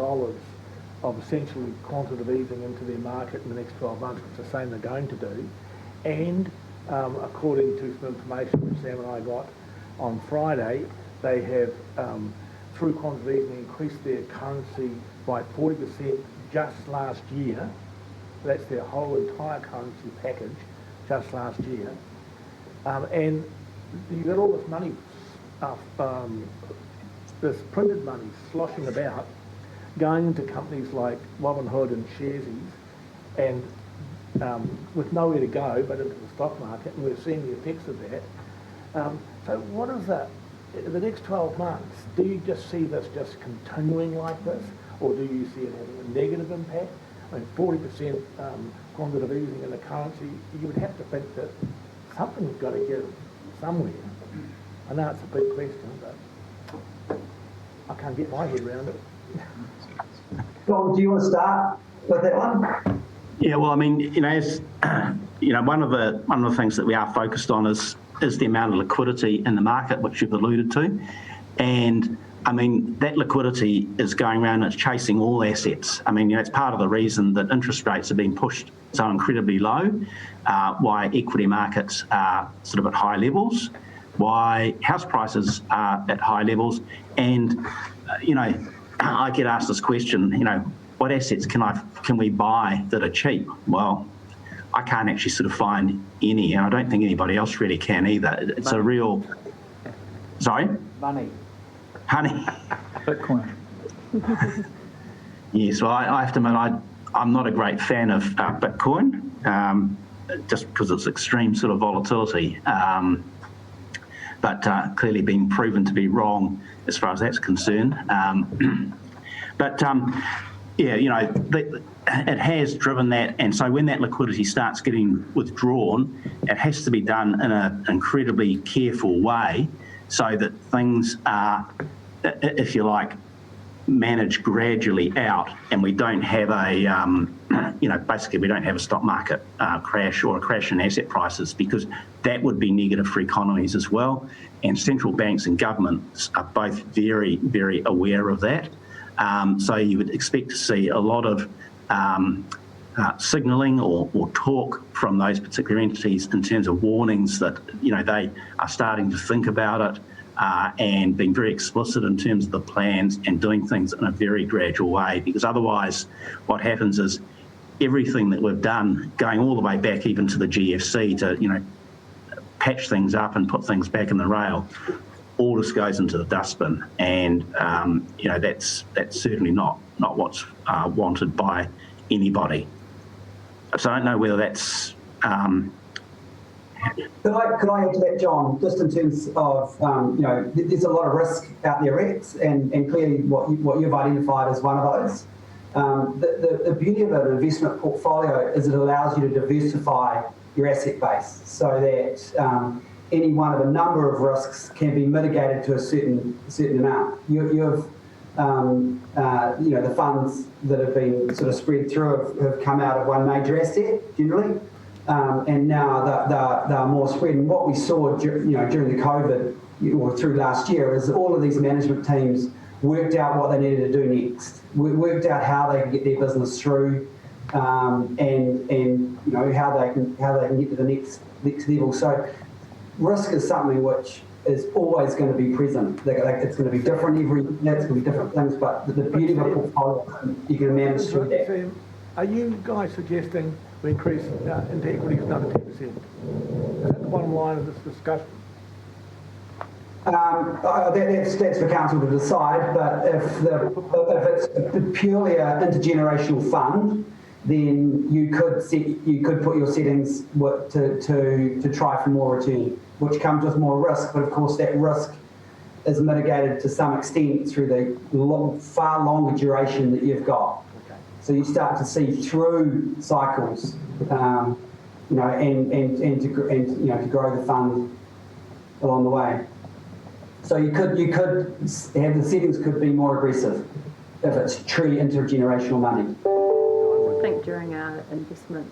of essentially quantitative easing into their market in the next 12 months, which they're saying they're going to do, and according to some information which Sam and I got on Friday, they have through quantitative easing increased their currency by 40% just last year. That's their whole entire currency package just last year. And you got all this money, this printed money sloshing about, going into companies like Robinhood and Sharesies, and with nowhere to go but into the stock market, and we're seeing the effects of that. So what is that? In the next 12 months, do you just see this just continuing like this, or do you see it having a negative impact? I mean, 40% quantitative easing in the currency, you would have to think that something's got to give somewhere. I know it's a big question, but I can't get my head around it. John, do you want to start with that one? Yeah, well, I mean, as one of the things that we are focused on is the amount of liquidity in the market, which you've alluded to, and I mean that liquidity is going around and it's chasing all assets. I mean, it's part of the reason that interest rates have been pushed so incredibly low, why equity markets are sort of at high levels, why house prices are at high levels, and I get asked this question, what assets can we buy that are cheap? Well, I can't actually sort of find any, and I don't think anybody else really can either. It's a real... Sorry? Money. Honey. Bitcoin. Yes, well, I have to admit, I'm not a great fan of Bitcoin, just because it's extreme sort of volatility. But clearly being proven to be wrong as far as that's concerned. Yeah, you know, it has driven that, and so when that liquidity starts getting withdrawn, it has to be done in an incredibly careful way so that things are, if you like, managed gradually out, and we don't have a, you know, basically we don't have a stock market crash or a crash in asset prices, because that would be negative for economies as well. And central banks and governments are both very, very aware of that. So you would expect to see a lot of signalling or talk from those particular entities in terms of warnings that, you know, they are starting to think about it and being very explicit in terms of the plans and doing things in a very gradual way, because otherwise what happens is everything that we've done, going all the way back even to the GFC to, you know, patch things up and put things back in the rail, all just goes into the dustbin, and you know, that's certainly not what's wanted by anybody. So I don't know whether that's. Could I add to that, John? Just in terms of you know, there's a lot of risk out there, Rex, and clearly what you've identified as one of those. The beauty of an investment portfolio is it allows you to diversify your asset base so that any one of a number of risks can be mitigated to a certain amount. You've you know, the funds that have been sort of spread through have come out of one major asset generally, and now they're more spread. And what we saw, you know, during the COVID or through last year is all of these management teams worked out what they needed to do next. We worked out how they can get their business through, and you know, how they can get to the next level. So risk is something which is always going to be present. It's going to be different every year, it's going to be different things, but the beauty of a portfolio, you can manage through that. Are you guys suggesting we increase into equities another 10%? Is that the bottom line of this discussion? That's for council to decide, but if it's purely an intergenerational fund, then you could put your settings to try for more return, which comes with more risk. But of course, that risk is mitigated to some extent through the far longer duration that you've got. Okay. So you start to see through cycles, you know, and you know, to grow the fund along the way. So you could have the settings could be more aggressive if it's truly intergenerational money. I think during our investment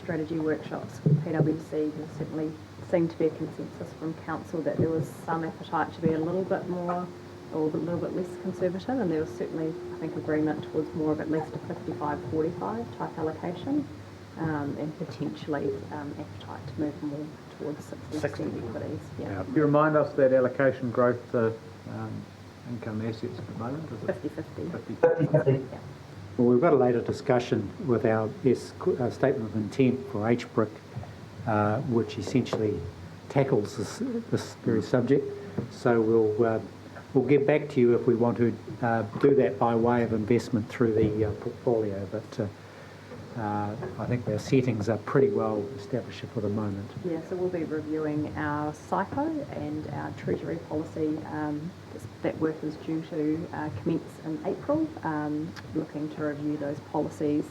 strategy workshops with PwC, there certainly seemed to be a consensus from council that there was some appetite to be a little bit more or a little bit less conservative, and there was certainly, I think, agreement towards more of at least a 55-45 type allocation, and potentially appetite to move more towards 60% equities. Yeah. You remind us that allocation growth to income assets at the moment, is it? 50-50. Yeah. Well, we've got a later discussion with our statement of intent for HBRIC, which essentially tackles this very subject. So we'll get back to you if we want to do that by way of investment through the portfolio. But I think our settings are pretty well established for the moment. Yeah, so we'll be reviewing our psycho and our Treasury policy. That work is due to commence in April, looking to review those policies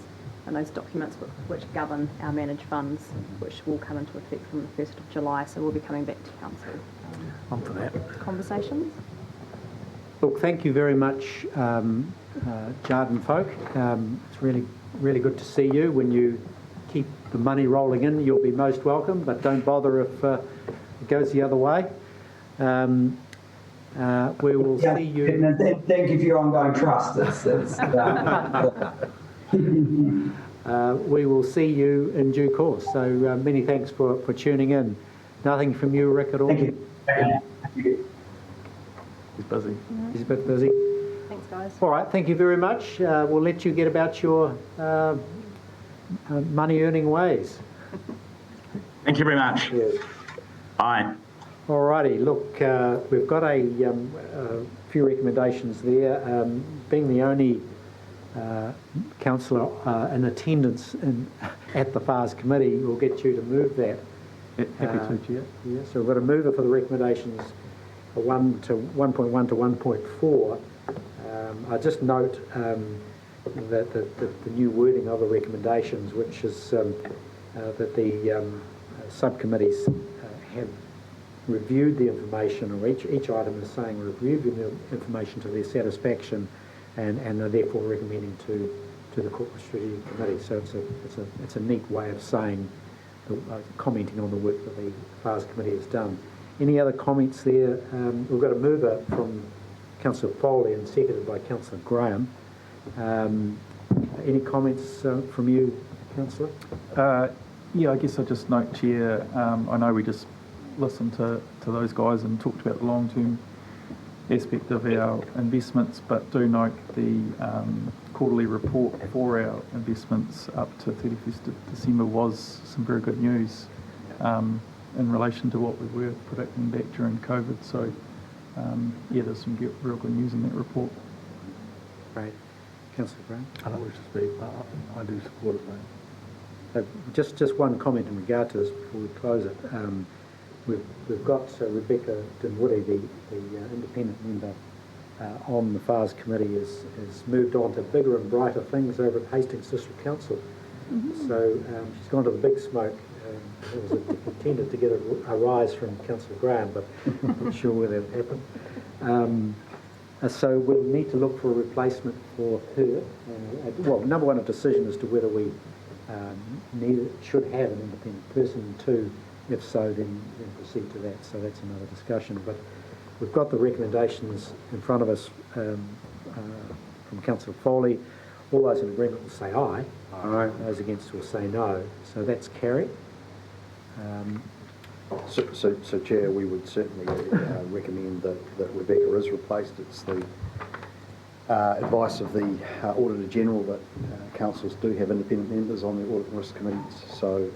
and those documents which govern our managed funds, which will come into effect from the 1st of July. So we'll be coming back to council on for that conversations. Look, thank you very much, Jarden folk. It's really good to see you. When you keep the money rolling in, you'll be most welcome, but don't bother if it goes the other way. We will see you. Thank you for your ongoing trust. We will see you in due course. So many thanks for tuning in. Nothing from you, Rick, at all? Thank you. He's busy. He's a bit busy. Thanks, guys. All right, thank you very much. We'll let you get about your money-earning ways. Thank you very much. Yes. Bye. All righty, look, we've got a few recommendations there. Being the only councillor in attendance at the FARS committee will get you to move that. Happy to, Chair. Yeah, so we've got a mover for the recommendations 1 to 1.1 to 1.4. I just note that the new wording of the recommendations, which is that the subcommittees have reviewed the information, or each item is saying reviewed the information to their satisfaction, and are therefore recommending to the Corporate Strategy Committee. So it's a neat way of saying, commenting on the work that the FARS Committee has done. Any other comments there? We've got a mover from Councillor Foley and seconded by Councillor Graham. Any comments from you, Councillor? Yeah, I guess I just note, Chair, I know we just listened to those guys and talked about the long-term aspect of our investments, but do note the quarterly report for our investments up to 31st of December was some very good news in relation to what we were predicting back during COVID. So, yeah, there's some real good news in that report. Great. Councillor Graham? I don't wish to speak, but I do support it, mate. Just one comment in regard to this before we close it. We've got Rebecca Dinwoody, the independent member on the FARS committee, has moved on to bigger and brighter things over at Hastings District Council. Mm-hmm. So she's gone to the big smoke. It was intended to get a rise from Councillor Graham, but I'm not sure whether that happened. So we'll need to look for a replacement for her. Well, number one, a decision as to whether we should have an independent person, and two, if so, then proceed to that. So that's another discussion. But we've got the recommendations in front of us from Councillor Foley. All those in agreement will say aye. Aye. Those against will say no. So that's carried. So, Chair, we would certainly recommend that Rebecca is replaced. It's the advice of the Auditor General that councils do have independent members on the Audit and Risk Committees. So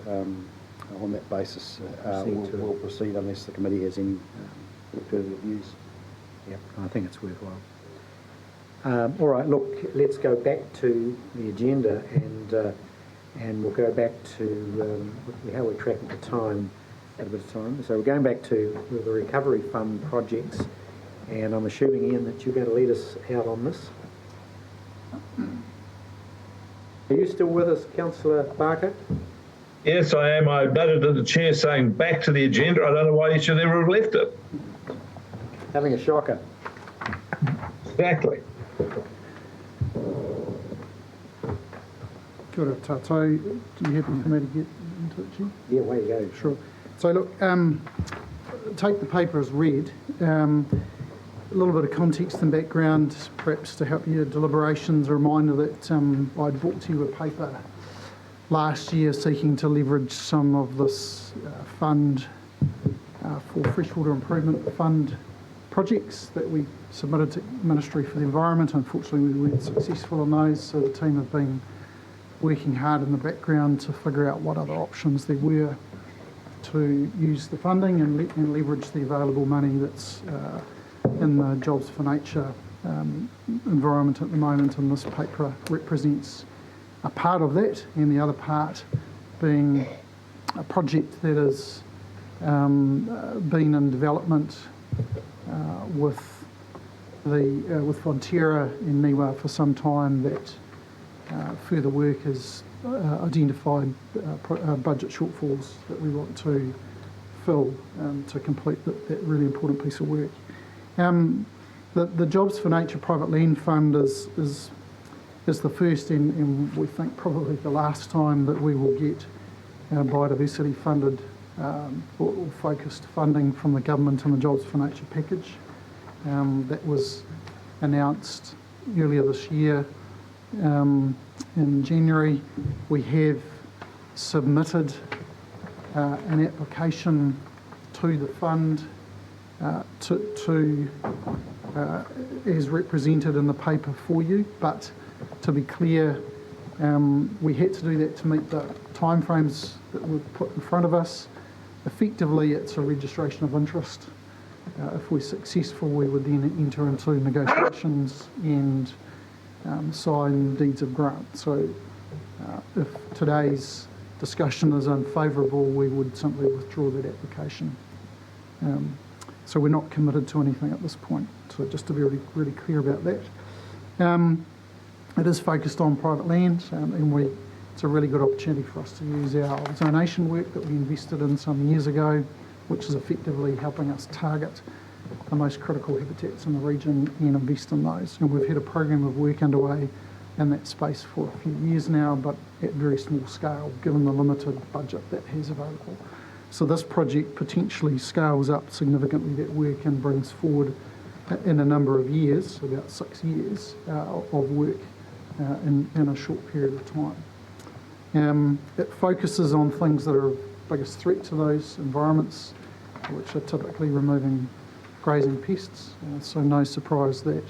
on that basis, we'll proceed unless the committee has any further views. Yeah, I think it's worthwhile. All right, look, let's go back to the agenda and we'll go back to how we're tracking the time at a bit of time. So we're going back to the Recovery Fund projects, and I'm assuming, Ian, that you're going to lead us out on this. Are you still with us, Councillor Barker? Yes, I am. I noted that the chair saying back to the agenda. I don't know why you should ever have left it. Having a shocker. Exactly. Kia ora tātou. Are you happy for me to get into it, Chair? Yeah, way to go. Sure. So look, take the paper as read. A little bit of context and background, perhaps to help your deliberations. A reminder that I'd brought to you a paper last year seeking to leverage some of this fund for freshwater improvement fund projects that we submitted to Ministry for the Environment. Unfortunately, we weren't successful on those, so the team have been working hard in the background to figure out what other options there were to use the funding and leverage the available money that's in the Jobs for Nature environment at the moment, and this paper represents a part of that, and the other part being a project that has been in development with Fonterra in Niwa for some time, that further work has identified budget shortfalls that we want to fill to complete that really important piece of work. The Jobs for Nature Private Land Fund is the first and we think probably the last time that we will get biodiversity funded or focused funding from the government in the Jobs for Nature package. That was announced earlier this year. In January, we have submitted an application to the fund as represented in the paper for you, but to be clear, we had to do that to meet the timeframes that were put in front of us. Effectively, it's a registration of interest. If we're successful, we would then enter into negotiations and sign deeds of grant. So if today's discussion is unfavourable, we would simply withdraw that application. So we're not committed to anything at this point. So just to be really clear about that. It is focused on private land, and it's a really good opportunity for us to use our zonation work that we invested in some years ago, which is effectively helping us target the most critical habitats in the region and invest in those. And we've had a program of work underway in that space for a few years now, but at very small scale, given the limited budget that has available. So this project potentially scales up significantly that work and brings forward in a number of years, about 6 years of work in a short period of time. It focuses on things that are of biggest threat to those environments, which are typically removing grazing pests. So no surprise that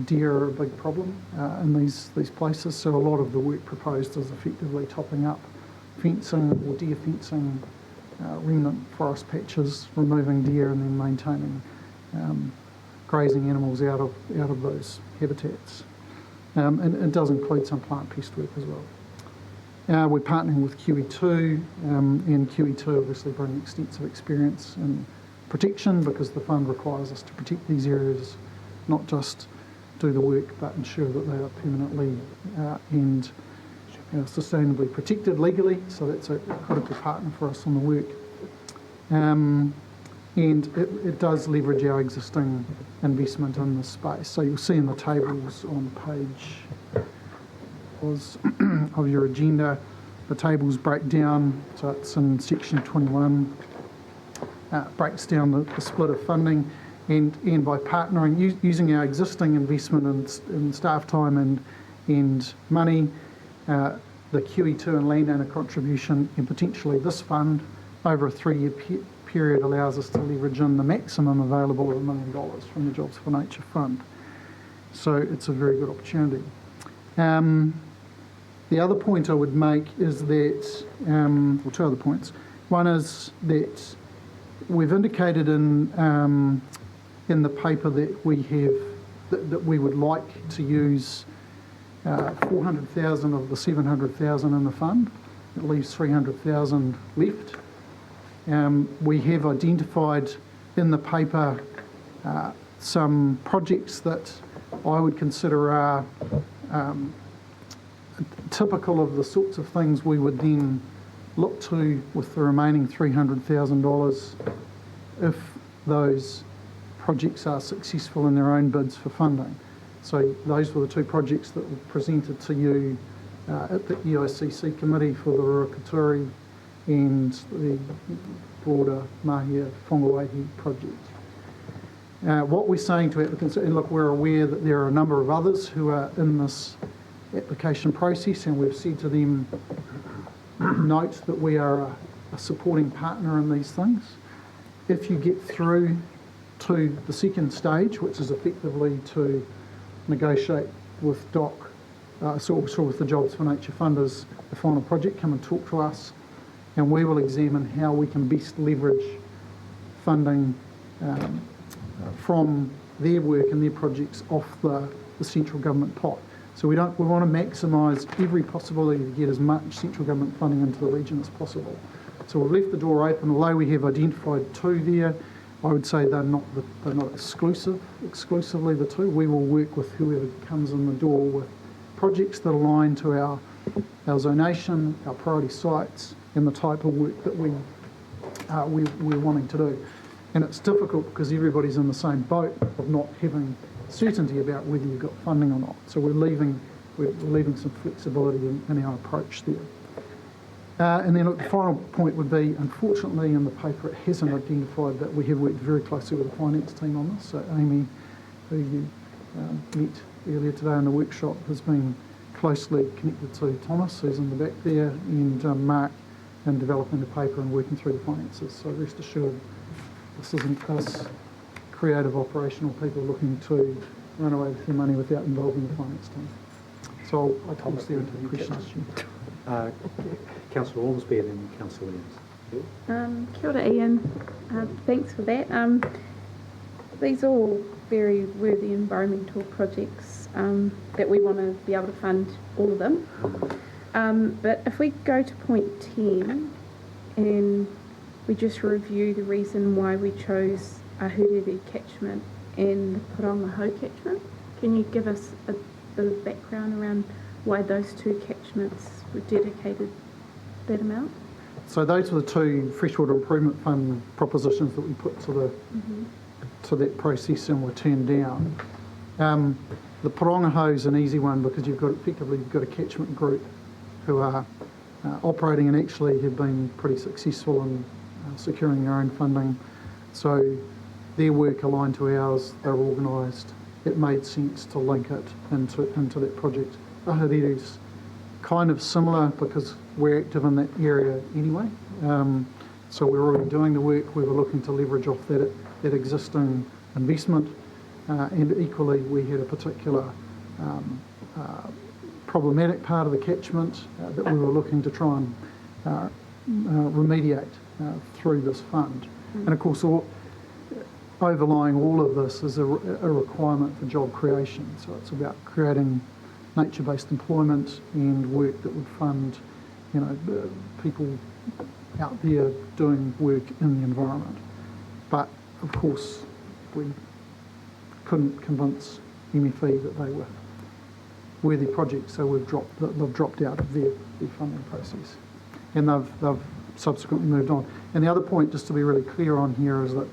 deer are a big problem in these places. So a lot of the work proposed is effectively topping up fencing or deer fencing, remnant forest patches, removing deer, and then maintaining grazing animals out of those habitats. And it does include some plant pest work as well. We're partnering with QE2, and QE2 obviously bring extensive experience in protection, because the fund requires us to protect these areas, not just do the work, but ensure that they are permanently and sustainably protected legally. So that's a critical partner for us on the work. And it does leverage our existing investment in this space. So you'll see in the tables on page of your agenda, the tables break down. So it's in section 21, breaks down the split of funding. And by partnering, using our existing investment in staff time and money, the QE2 and landowner contribution, and potentially this fund over a 3-year period allows us to leverage in the maximum available of $1 million from the Jobs for Nature Fund. So it's a very good opportunity. The other point I would make is that, well, two other points. One is that we've indicated in the paper that we have that we would like to use 400,000 of the 700,000 in the fund. It leaves 300,000 left. We have identified in the paper some projects that I would consider are typical of the sorts of things we would then look to with the remaining $300,000 if those projects are successful in their own bids for funding. So those were the two projects that were presented to you at the EICC committee for the Ruakaturi and the broader Mahia Whangawahi project. What we're saying to applicants, and look, we're aware that there are a number of others who are in this application process, and we've said to them, note that we are a supporting partner in these things. If you get through to the second stage, which is effectively to negotiate with DOC, with the Jobs for Nature funders, the final project, come and talk to us, and we will examine how we can best leverage funding from their work and their projects off the central government pot. So we want to maximise every possibility to get as much central government funding into the region as possible. So we've left the door open. Although we have identified two there, I would say they're not exclusively the two. We will work with whoever comes in the door with projects that align to our zonation, our priority sites, and the type of work that we're wanting to do. And it's difficult because everybody's in the same boat of not having certainty about whether you've got funding or not. So we're leaving some flexibility in our approach there. And then the final point would be, unfortunately in the paper it hasn't identified that we have worked very closely with the finance team on this. So Amy, who you met earlier today in the workshop, has been closely connected to Thomas, who's in the back there, and Mark, in developing the paper and working through the finances. So rest assured, this isn't us creative operational people looking to run away with your money without involving the finance team. So I'll pause there and take questions. Councillor Ormsby and then Councillor Williams. Kia ora, Ian. Thanks for that. these are all very worthy environmental projects that we want to be able to fund all of them. But if we go to point 10 and we just review the reason why we chose Ahuriri catchment and the Parongaho catchment, can you give us a bit of background around why those two catchments were dedicated that amount? So those were the two freshwater improvement fund propositions that we put to the to that process and were turned down. The Parongaho is an easy one because you've got a catchment group who are operating and actually have been pretty successful in securing their own funding. So their work aligned to ours, they're organised. It made sense to link it into that project. Ahuriri's kind of similar because we're active in that area anyway. So we're already doing the work. We were looking to leverage off that existing investment. And equally, we had a particular problematic part of the catchment that we were looking to try and remediate through this fund. And of course, overlying all of this is a requirement for job creation. So it's about creating nature-based employment and work that would fund, people out there doing work in the environment. But of course, we couldn't convince MFE that they were worthy projects, so they've dropped out of their funding process, and they've subsequently moved on. And the other point, just to be really clear on here, is that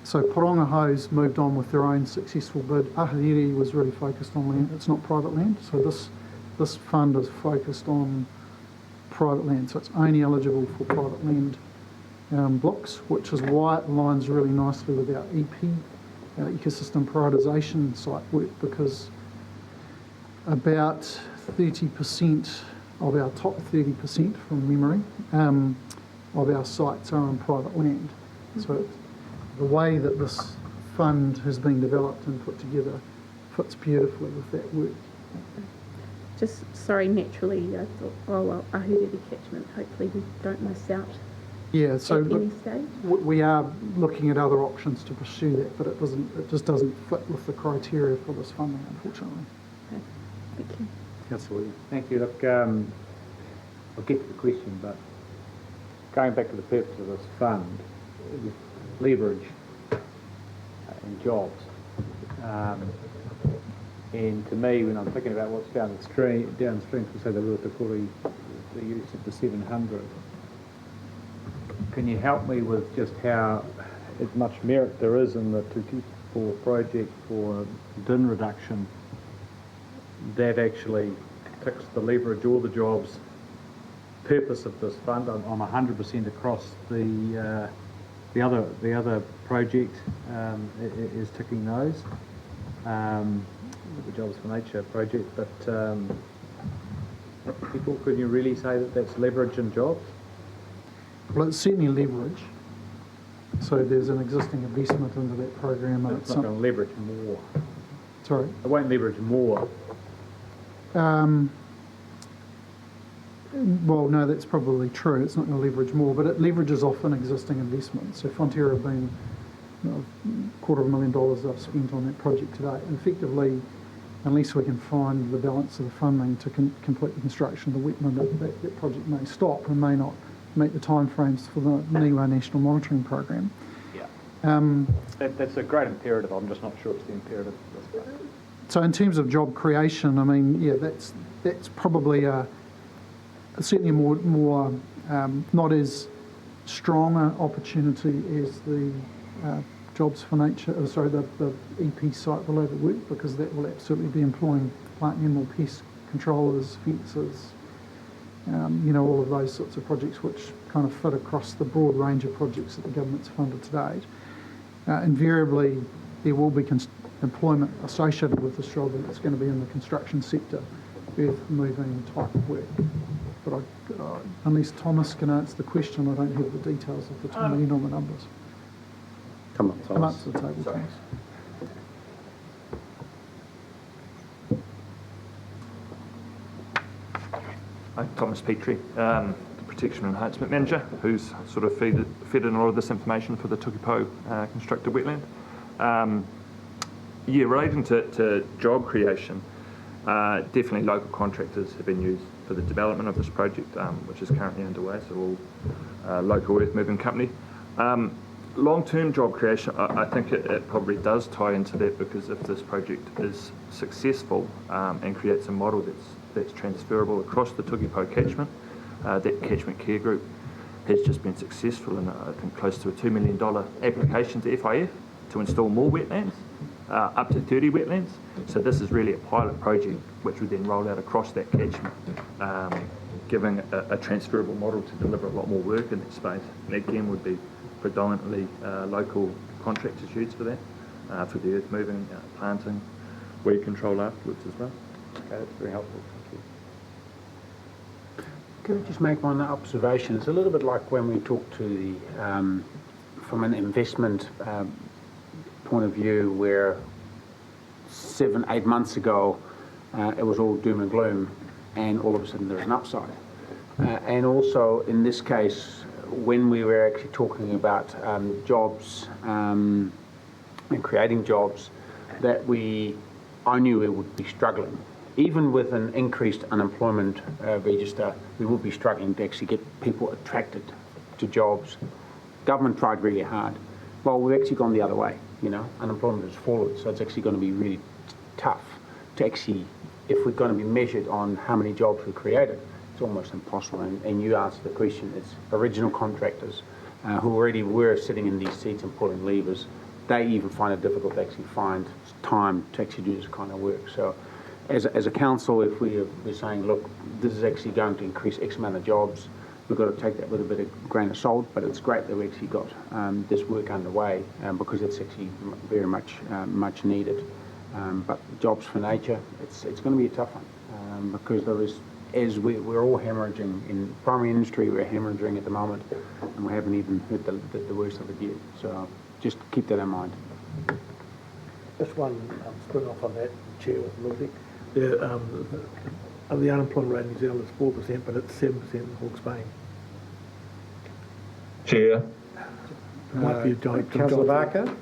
so Parongaho's moved on with their own successful bid. Ahuriri was really focused on land. It's not private land, so this fund is focused on private land, so it's only eligible for private land blocks, which is why it aligns really nicely with our EP, our ecosystem prioritisation site work, because about 30% of our top 30% from memory of our sites are on private land. So the way that this fund has been developed and put together fits beautifully with that work. Just, sorry, naturally, I thought, oh well, Ahuriri catchment, hopefully we don't miss out at any stage. We are looking at other options to pursue that, but it just doesn't fit with the criteria for this funding, unfortunately. Okay. Thank you. Councillor Williams. Thank you. Look, I'll get to the question, but going back to the purpose of this fund, leverage and jobs. And to me, when I'm thinking about what's downstream, to say the Ruatakuri, the use of the 700, can you help me with just how much merit there is in the 224 project for DIN reduction that actually ticks the leverage or the jobs purpose of this fund? I'm 100% across the other project is ticking those, the Jobs for Nature project, but people, can you really say that that's leverage and jobs? Well, it's certainly leverage. So there's an existing investment into that program. And it's not going to leverage more. Sorry? It won't leverage more. Well, no, that's probably true. It's not going to leverage more, but it leverages off an existing investment. So Fonterra have been $250,000 they've spent on that project today. Effectively, unless we can find the balance of the funding to complete the construction of the wetland, that project may stop and may not meet the timeframes for the NIWA National Monitoring Program. Yeah. That's a great imperative. I'm just not sure it's the imperative of this part. So in terms of job creation, I mean, yeah, that's probably certainly a more not as strong an opportunity as the Jobs for Nature, the EP site related work, because that will absolutely be employing plant and animal pest controllers, fences, all of those sorts of projects which kind of fit across the broad range of projects that the government's funded to date. Invariably, there will be employment associated with this job, and it's going to be in the construction sector, earth moving type of work. But unless Thomas can answer the question, I don't have the details of the timing on the numbers. Come on, Thomas. Come up to the table, Sorry. Thomas. Hi, Thomas Petrie. The Protection Enhancement Manager, who's sort of fed in a lot of this information for the Tukipo constructed wetland. Yeah, relating to job creation, definitely local contractors have been used for the development of this project, which is currently underway, so all local earth moving company. Long-term job creation, I think it probably does tie into that, because if this project is successful and creates a model that's transferable across the Tukipo catchment, that catchment care group has just been successful in, I think, close to a $2 million application to FIF to install more wetlands, up to 30 wetlands. So this is really a pilot project which would then roll out across that catchment, giving a transferable model to deliver a lot more work in that space. And again, would be predominantly local contractors used for that, for the earth moving, planting, weed control afterwards as well. Okay, that's very helpful. Thank you. Can I just make one observation? It's a little bit like when we talk to the, from an investment point of view, where 7-8 months ago it was all doom and gloom, and all of a sudden there's an upside. And also in this case, when we were actually talking about jobs and creating jobs, that I knew we would be struggling. Even with an increased unemployment register, we would be struggling to actually get people attracted to jobs. Government tried really hard. Well, we've actually gone the other way. You know, unemployment has fallen, so it's actually going to be really tough to actually, if we're going to be measured on how many jobs we created, it's almost impossible. And you asked the question, it's original contractors who already were sitting in these seats and pulling levers. They even find it difficult to actually find time to actually do this kind of work. So as a council, if we're saying, look, this is actually going to increase X amount of jobs, we've got to take that with a bit of grain of salt, but it's great that we actually got this work underway because it's actually very much needed. But jobs for nature, it's going to be a tough one because there is, as we're all hemorrhaging in primary industry, we're hemorrhaging at the moment, and we haven't even heard the worst of it yet. So just keep that in mind. Just one spring off on that, Chair, a little bit. The unemployment rate in New Zealand is 4%, but it's 7% in Hawke's Bay. Chair. Councillor Barker?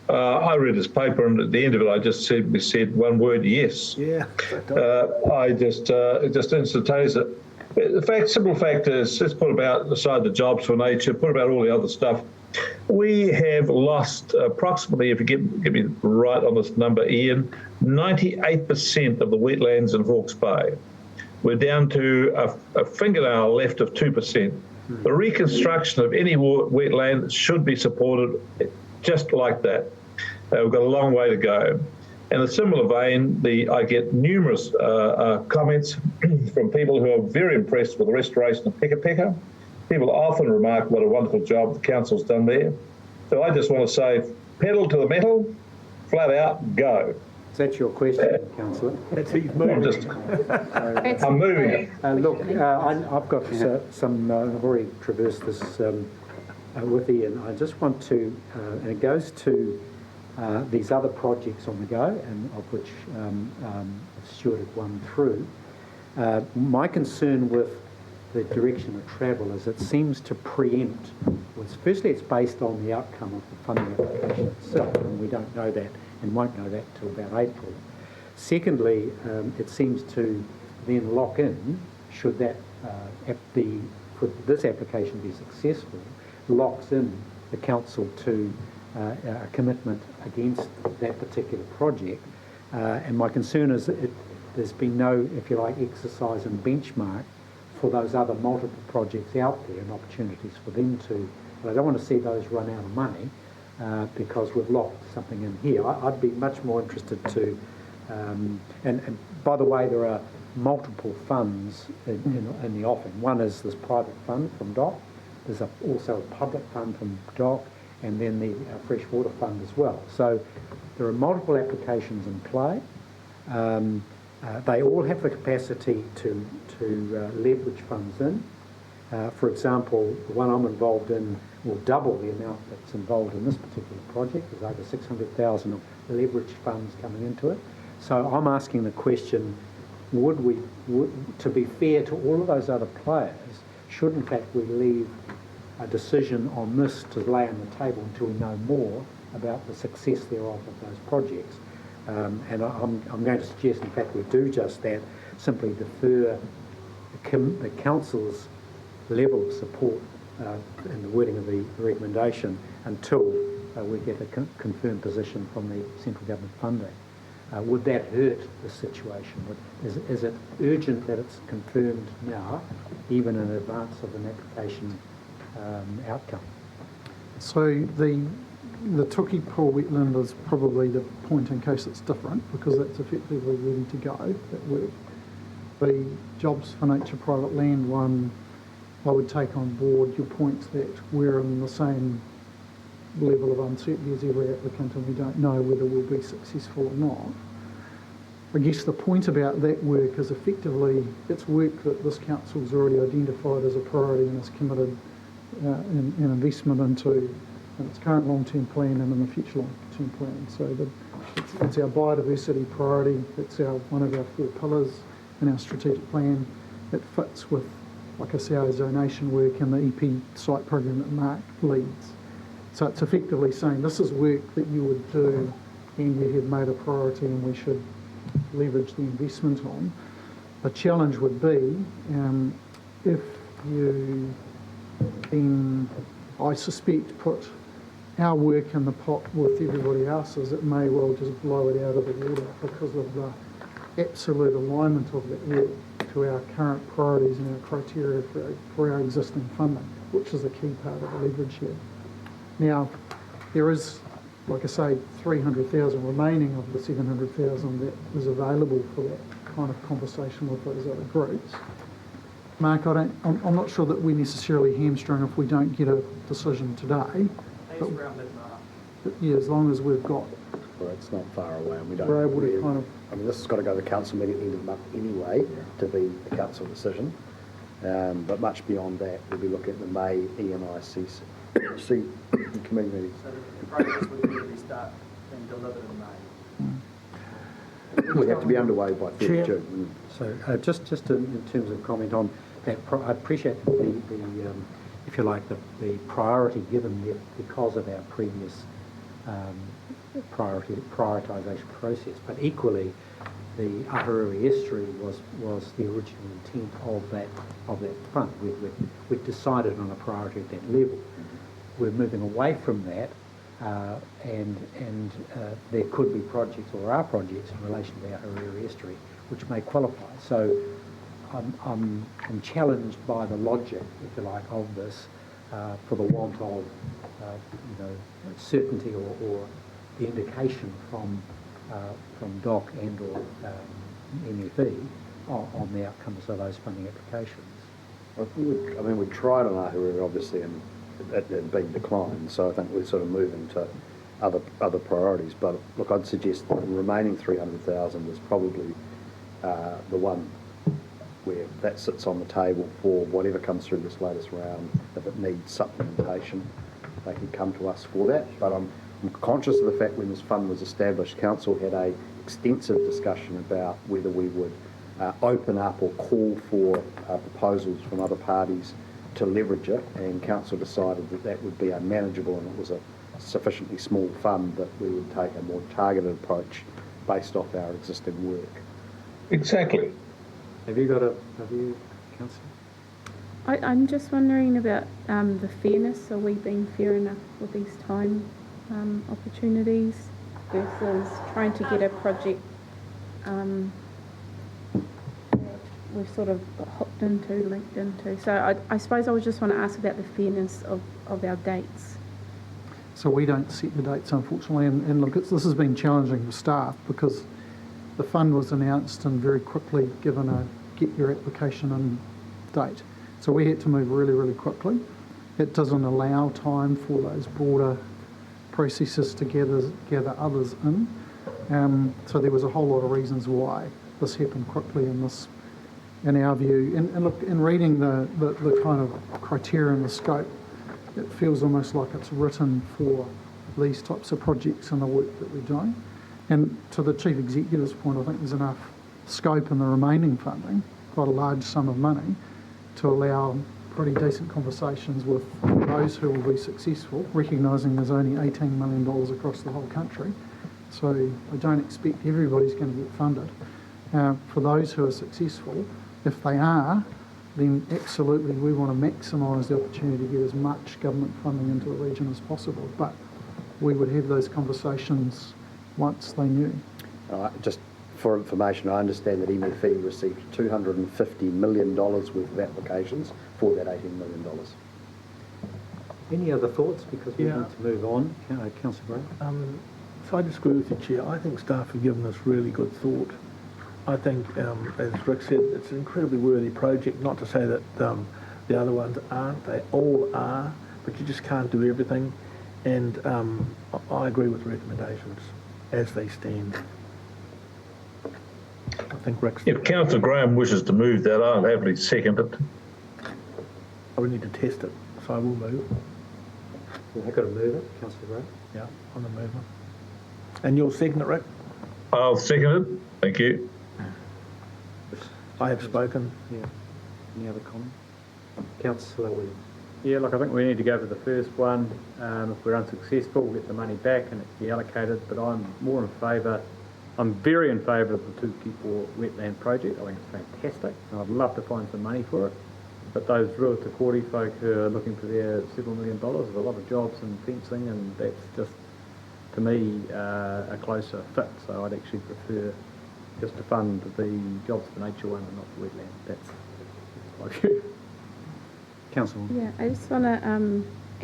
I read his paper, and at the end of it, I just simply said one word: yes. Yeah. I just instantaneous it. The simple fact is, let's put aside the jobs for nature, put about all the other stuff. We have lost approximately, if you get me right on this number, Ian, 98% of the wetlands in Hawke's Bay. We're down to a fingernail left of 2%. The reconstruction of any wetland should be supported just like that. We've got a long way to go. In a similar vein, I get numerous comments from people who are very impressed with the restoration of Peka Peka. People often remark what a wonderful job the council's done there. So I just want to say, pedal to the metal, flat out, go. Is that your question, Councillor? That's he's moving. I'm moving it. Look, I've got some, I've already traversed this with Ian. I just want to, and it goes to these other projects on the go, and of which Stuart had one through. My concern with the direction of travel is it seems to preempt, firstly it's based on the outcome of the funding application itself, and we don't know that and won't know that till about April. Secondly, it seems to then lock in, should that could this application be successful, locks in the council to a commitment against that particular project. And my concern is that there's been no, if you like, exercise and benchmark for those other multiple projects out there and opportunities for them to, but I don't want to see those run out of money because we've locked something in here. I'd be much more interested to, and by the way, there are multiple funds in the offing. One is this private fund from DOC. There's also a public fund from DOC, and then the freshwater fund as well. So there are multiple applications in play. They all have the capacity to leverage funds in. For example, the one I'm involved in will double the amount that's involved in this particular project. There's over 600,000 of leverage funds coming into it. So I'm asking the question, to be fair to all of those other players, should in fact we leave a decision on this to lay on the table until we know more about the success thereof of those projects. And I'm going to suggest, in fact, we do just that, simply defer the council's level of support in the wording of the recommendation until we get a confirmed position from the central government funding. Would that hurt the situation? Is it urgent that it's confirmed now, even in advance of an application outcome? So the Tuki-Pool wetland is probably the point in case it's different, because that's effectively ready to go, that work. The Jobs for Nature private land one, I would take on board your point that we're in the same level of uncertainty as every applicant and we don't know whether we'll be successful or not. I guess the point about that work is effectively it's work that this council's already identified as a priority and has committed an investment into in its current long-term plan and in the future long-term plan. So it's our biodiversity priority, it's one of our 4 pillars in our strategic plan. It fits with, like I say, our zonation work and the EP site program that Mark leads. So it's effectively saying this is work that you would do and you had made a priority and we should leverage the investment on. The challenge would be if you then, I suspect, put our work in the pot with everybody else's, it may well just blow it out of the water because of the absolute alignment of that work to our current priorities and our criteria for our existing funding, which is a key part of the leverage here. Now, there is, like I say, 300,000 remaining of the 700,000 that is available for that kind of conversation with those other groups. Mark, I'm not sure that we're necessarily hamstrung if we don't get a decision today. But yeah, as long as we've got... Well, it's not far away and we don't... We're able to kind of... I mean, this has got to go to the council meeting at the end of the month anyway to be a council decision. But much beyond that, we'll be looking at the May ENIC committee meetings. So the progress would really start being delivered in May. We have to be underway by 30 June. So just in terms of comment on that, I appreciate the if you like, the priority given because of our previous prioritisation process, but equally the Ahuriri estuary was the original intent of that fund. We'd decided on a priority at that level. We're moving away from that, and there could be projects or are projects in relation to the Ahuriri estuary which may qualify. So I'm challenged by the logic, if you like, of this for the want of certainty or the indication from DOC and or MFE on the outcomes of those funding applications. I mean, we tried on Ahuriri obviously, and it had been declined. So I think we're sort of moving to other priorities. But look, I'd suggest that the remaining 300,000 is probably the one where that sits on the table for whatever comes through this latest round. If it needs supplementation, they can come to us for that. But I'm conscious of the fact when this fund was established, Council had a extensive discussion about whether we would open up or call for proposals from other parties to leverage it, and Council decided that that would be unmanageable and it was a sufficiently small fund that we would take a more targeted approach based off our existing work. Exactly. Have you, Councillor? I'm just wondering about the fairness. Are we being fair enough with these time opportunities versus trying to get a project we've sort of got hooked into, linked into? So I suppose I would just want to ask about the fairness of our dates. So we don't set the dates, unfortunately, and look, this has been challenging for staff because the fund was announced and very quickly given a get your application in date. So we had to move really, really quickly. It doesn't allow time for those broader processes to gather others in. So there was a whole lot of reasons why this happened quickly in our view. And look, in reading the kind of criteria and the scope, it feels almost like it's written for these types of projects and the work that we're doing. And to the Chief Executive's point, I think there's enough scope in the remaining funding, quite a large sum of money, to allow pretty decent conversations with those who will be successful, recognising there's only $18 million across the whole country. So I don't expect everybody's going to get funded. For those who are successful, if they are, then absolutely we want to maximise the opportunity to get as much government funding into the region as possible. But we would have those conversations once they knew. Just for information, I understand that MFE received $250 million worth of applications for that $18 million. Any other thoughts? Because we need to move on. Councillor Graham? So I disagree with you, Chair. I think staff have given this really good thought. I think, as Rick said, it's an incredibly worthy project. Not to say that the other ones aren't. They all are, but you just can't do everything. And I agree with recommendations as they stand. I think Rick's... If Councillor Graham wishes to move that, I'll happily second it. I would need to test it, so I will move. Well, I've got to move it, Councillor Graham. Yeah, on the movement. And you'll second it, Rick? I'll second it. Thank you. I have spoken. Yeah. Any other comment? Councillor Williams. Yeah, look, I think we need to go for the first one. If we're unsuccessful, we'll get the money back and it's be allocated, but I'm more in favour, I'm very in favour of the Tuki4 wetland project. I think it's fantastic and I'd love to find some money for it. But those Rua Te Kore folk who are looking for their several $1 million have a lot of jobs and fencing, and that's just, to me, a closer fit. So I'd actually prefer just to fund the jobs for nature one and not the wetland. That's my view. Councillor. Yeah, I just want to,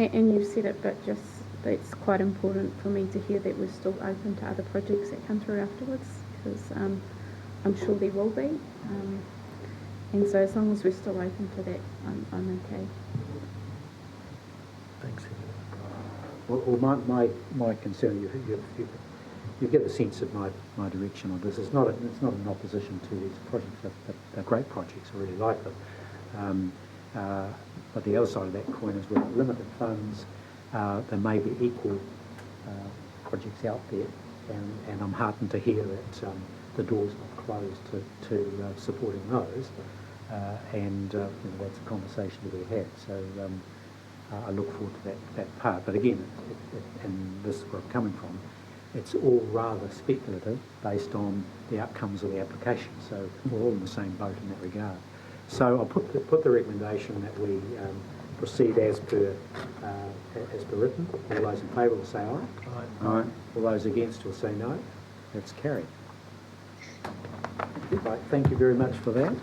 and you've said it, but just it's quite important for me to hear that we're still open to other projects that come through afterwards, because I'm sure there will be. And so as long as we're still open to that, I'm okay. Thanks. Well, my concern, you get the sense of my direction on this. It's not an opposition to these projects. They're great projects. I really like them. But the other side of that coin is with limited funds, there may be equal projects out there, and I'm heartened to hear that the door's not closed to supporting those, and that's a conversation to be had. So I look forward to that part. But again, and this is where I'm coming from, it's all rather speculative based on the outcomes of the application. So we're all in the same boat in that regard. So I'll put the recommendation that we proceed as per written. All those in favour will say aye. Aye. All those against will say no. That's carried. Right, thank you very much for that.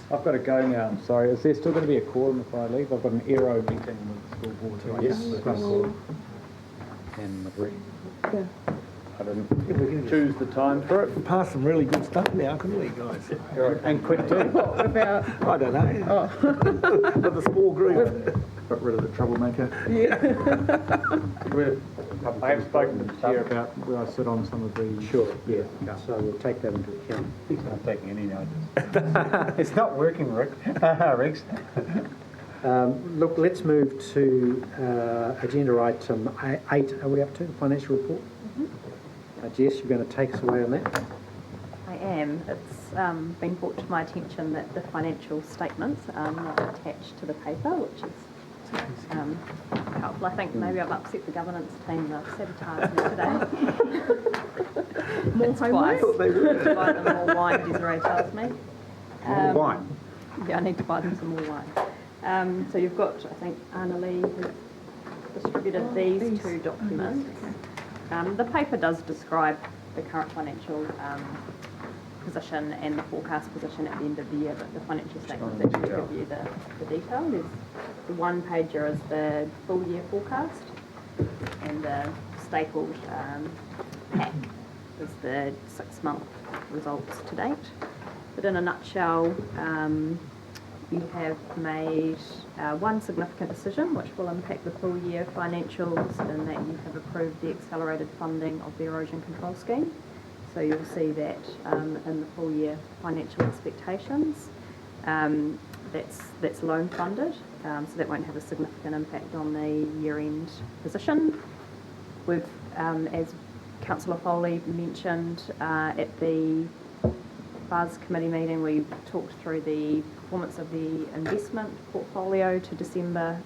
I've got to go now, I'm sorry. Is there still going to be a quorum if I leave? I've got an aero meeting with the school board tonight. Yes, we've got a call. And McGree. Yeah. I didn't choose the time for it. Passed some really good stuff now, couldn't we, guys? And quick too. What about? I don't know. Oh. With a small group. Got rid of the troublemaker. Yeah. I have spoken to the chair about where I sit on some of the... Sure, yeah. So we'll take that into account. He's not taking any notice. It's not working, Rick. Rex. Look, let's move to agenda item 8. Are we up to the financial report? Jess, you're going to take us away on that? I am. It's been brought to my attention that the financial statements are not attached to the paper, which is helpful. I think maybe I've upset the governance team. They've sabotaged me today. More homework? To buy them more wine, Desiree tells me. More wine? Yeah, I need to buy them some more wine. So you've got, I think, Anna Lee has distributed these two documents. The paper does describe the current financial position and the forecast position at the end of the year, but the financial statements actually give you the detail. There's the one pager is the full year forecast, and the stapled pack is the 6-month results to date. But in a nutshell, you have made one significant decision which will impact the full year financials, in that you have approved the accelerated funding of the erosion control scheme. So you'll see that in the full year financial expectations. That's loan funded, so that won't have a significant impact on the year-end position. We've, as Councillor Foley mentioned, at the Buzz committee meeting, we talked through the performance of the investment portfolio to December.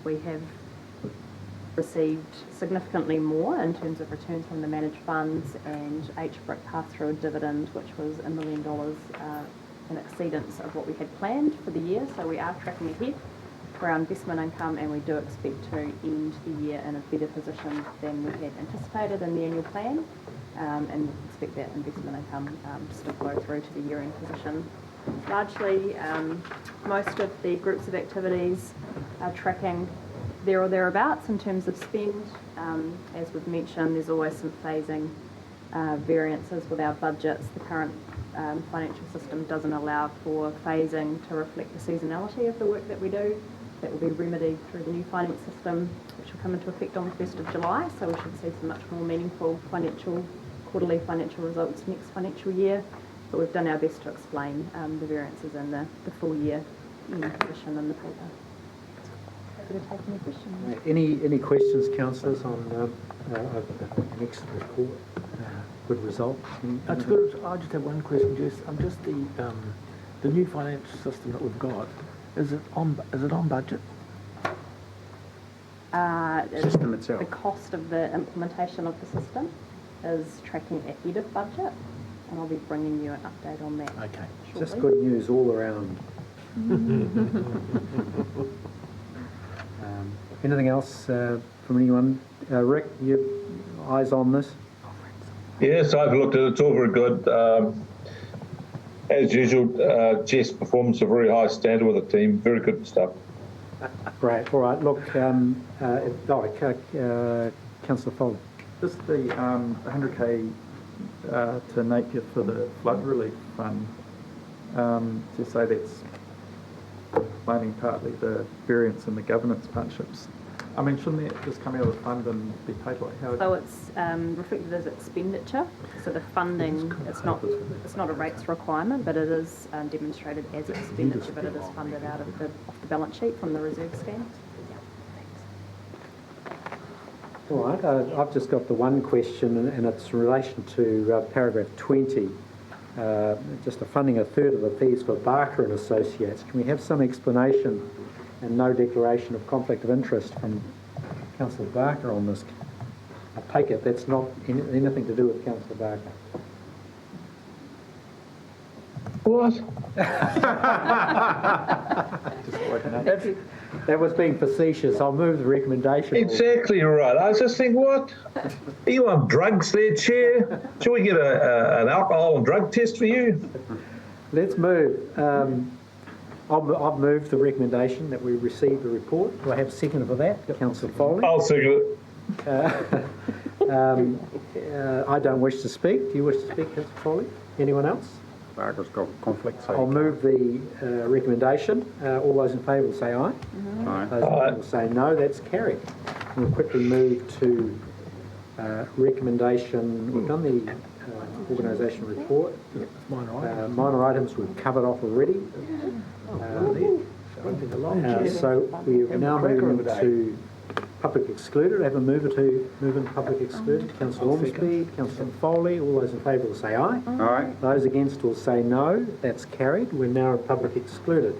We have received significantly more in terms of returns from the managed funds, and HBRIC passed through a dividend which was $1 million in exceedance of what we had planned for the year. So we are tracking ahead for our investment income, and we do expect to end the year in a better position than we had anticipated in the annual plan, and expect that investment income just to flow through to the year-end position. Largely, most of the groups of activities are tracking there or thereabouts in terms of spend. As we've mentioned, there's always some phasing variances with our budgets. The current financial system doesn't allow for phasing to reflect the seasonality of the work that we do. That will be remedied through the new finance system, which will come into effect on the 1st of July. So we should see some much more meaningful quarterly financial results next financial year. But we've done our best to explain the variances in the full year position in the paper. Happy to take any questions. Any questions, councillors, on an excellent report? Good result. That's good. I just have one question, Jess. Just the new finance system that we've got. Is it on budget? System itself. The cost of the implementation of the system is tracking ahead of budget, and I'll be bringing you an update on that. Okay. Shortly. Just good news all around. Anything else from anyone? Rick, your eyes on this? Yes, I've looked at it. It's all very good. As usual, Jess performs a very high standard with the team. Very good stuff. Great. All right. Look, Councillor Foley. Just the 100k to Napier for the flood relief fund. To say that's explaining partly the variance in the governance partnerships. I mean, shouldn't that just come out of the fund and be paid like how? So it's reflected as expenditure. So the funding, it's not a rates requirement, but it is demonstrated as expenditure, but it is funded out of off the balance sheet from the reserve scheme. All right. I've just got the one question, and it's in relation to paragraph 20. Just a funding a third of the fees for Barker and Associates. Can we have some explanation and no declaration of conflict of interest from Councillor Barker on this? I take it that's not anything to do with Councillor Barker. What? That was being facetious. I'll move the recommendation. Exactly right. I was just thinking, what? Are you on drugs there, Chair? Should we get an alcohol and drug test for you? Let's move. I've moved the recommendation that we receive the report. Do I have a second for that? Councillor Foley? I'll second it. I don't wish to speak. Do you wish to speak, Councillor Foley? Anyone else? Barker's got conflict. So I'll move the recommendation. All those in favour will say aye. Aye. Those in favour will say no. That's carried. We'll quickly move to recommendation. We've done the organisation report. Minor items we've covered off already. So we're now moving to public excluded. I have a mover to move into public excluded. Councillor Ormsby, Councillor Foley. All those in favour will say aye. Aye. Those against will say no. That's carried. We're now in public excluded.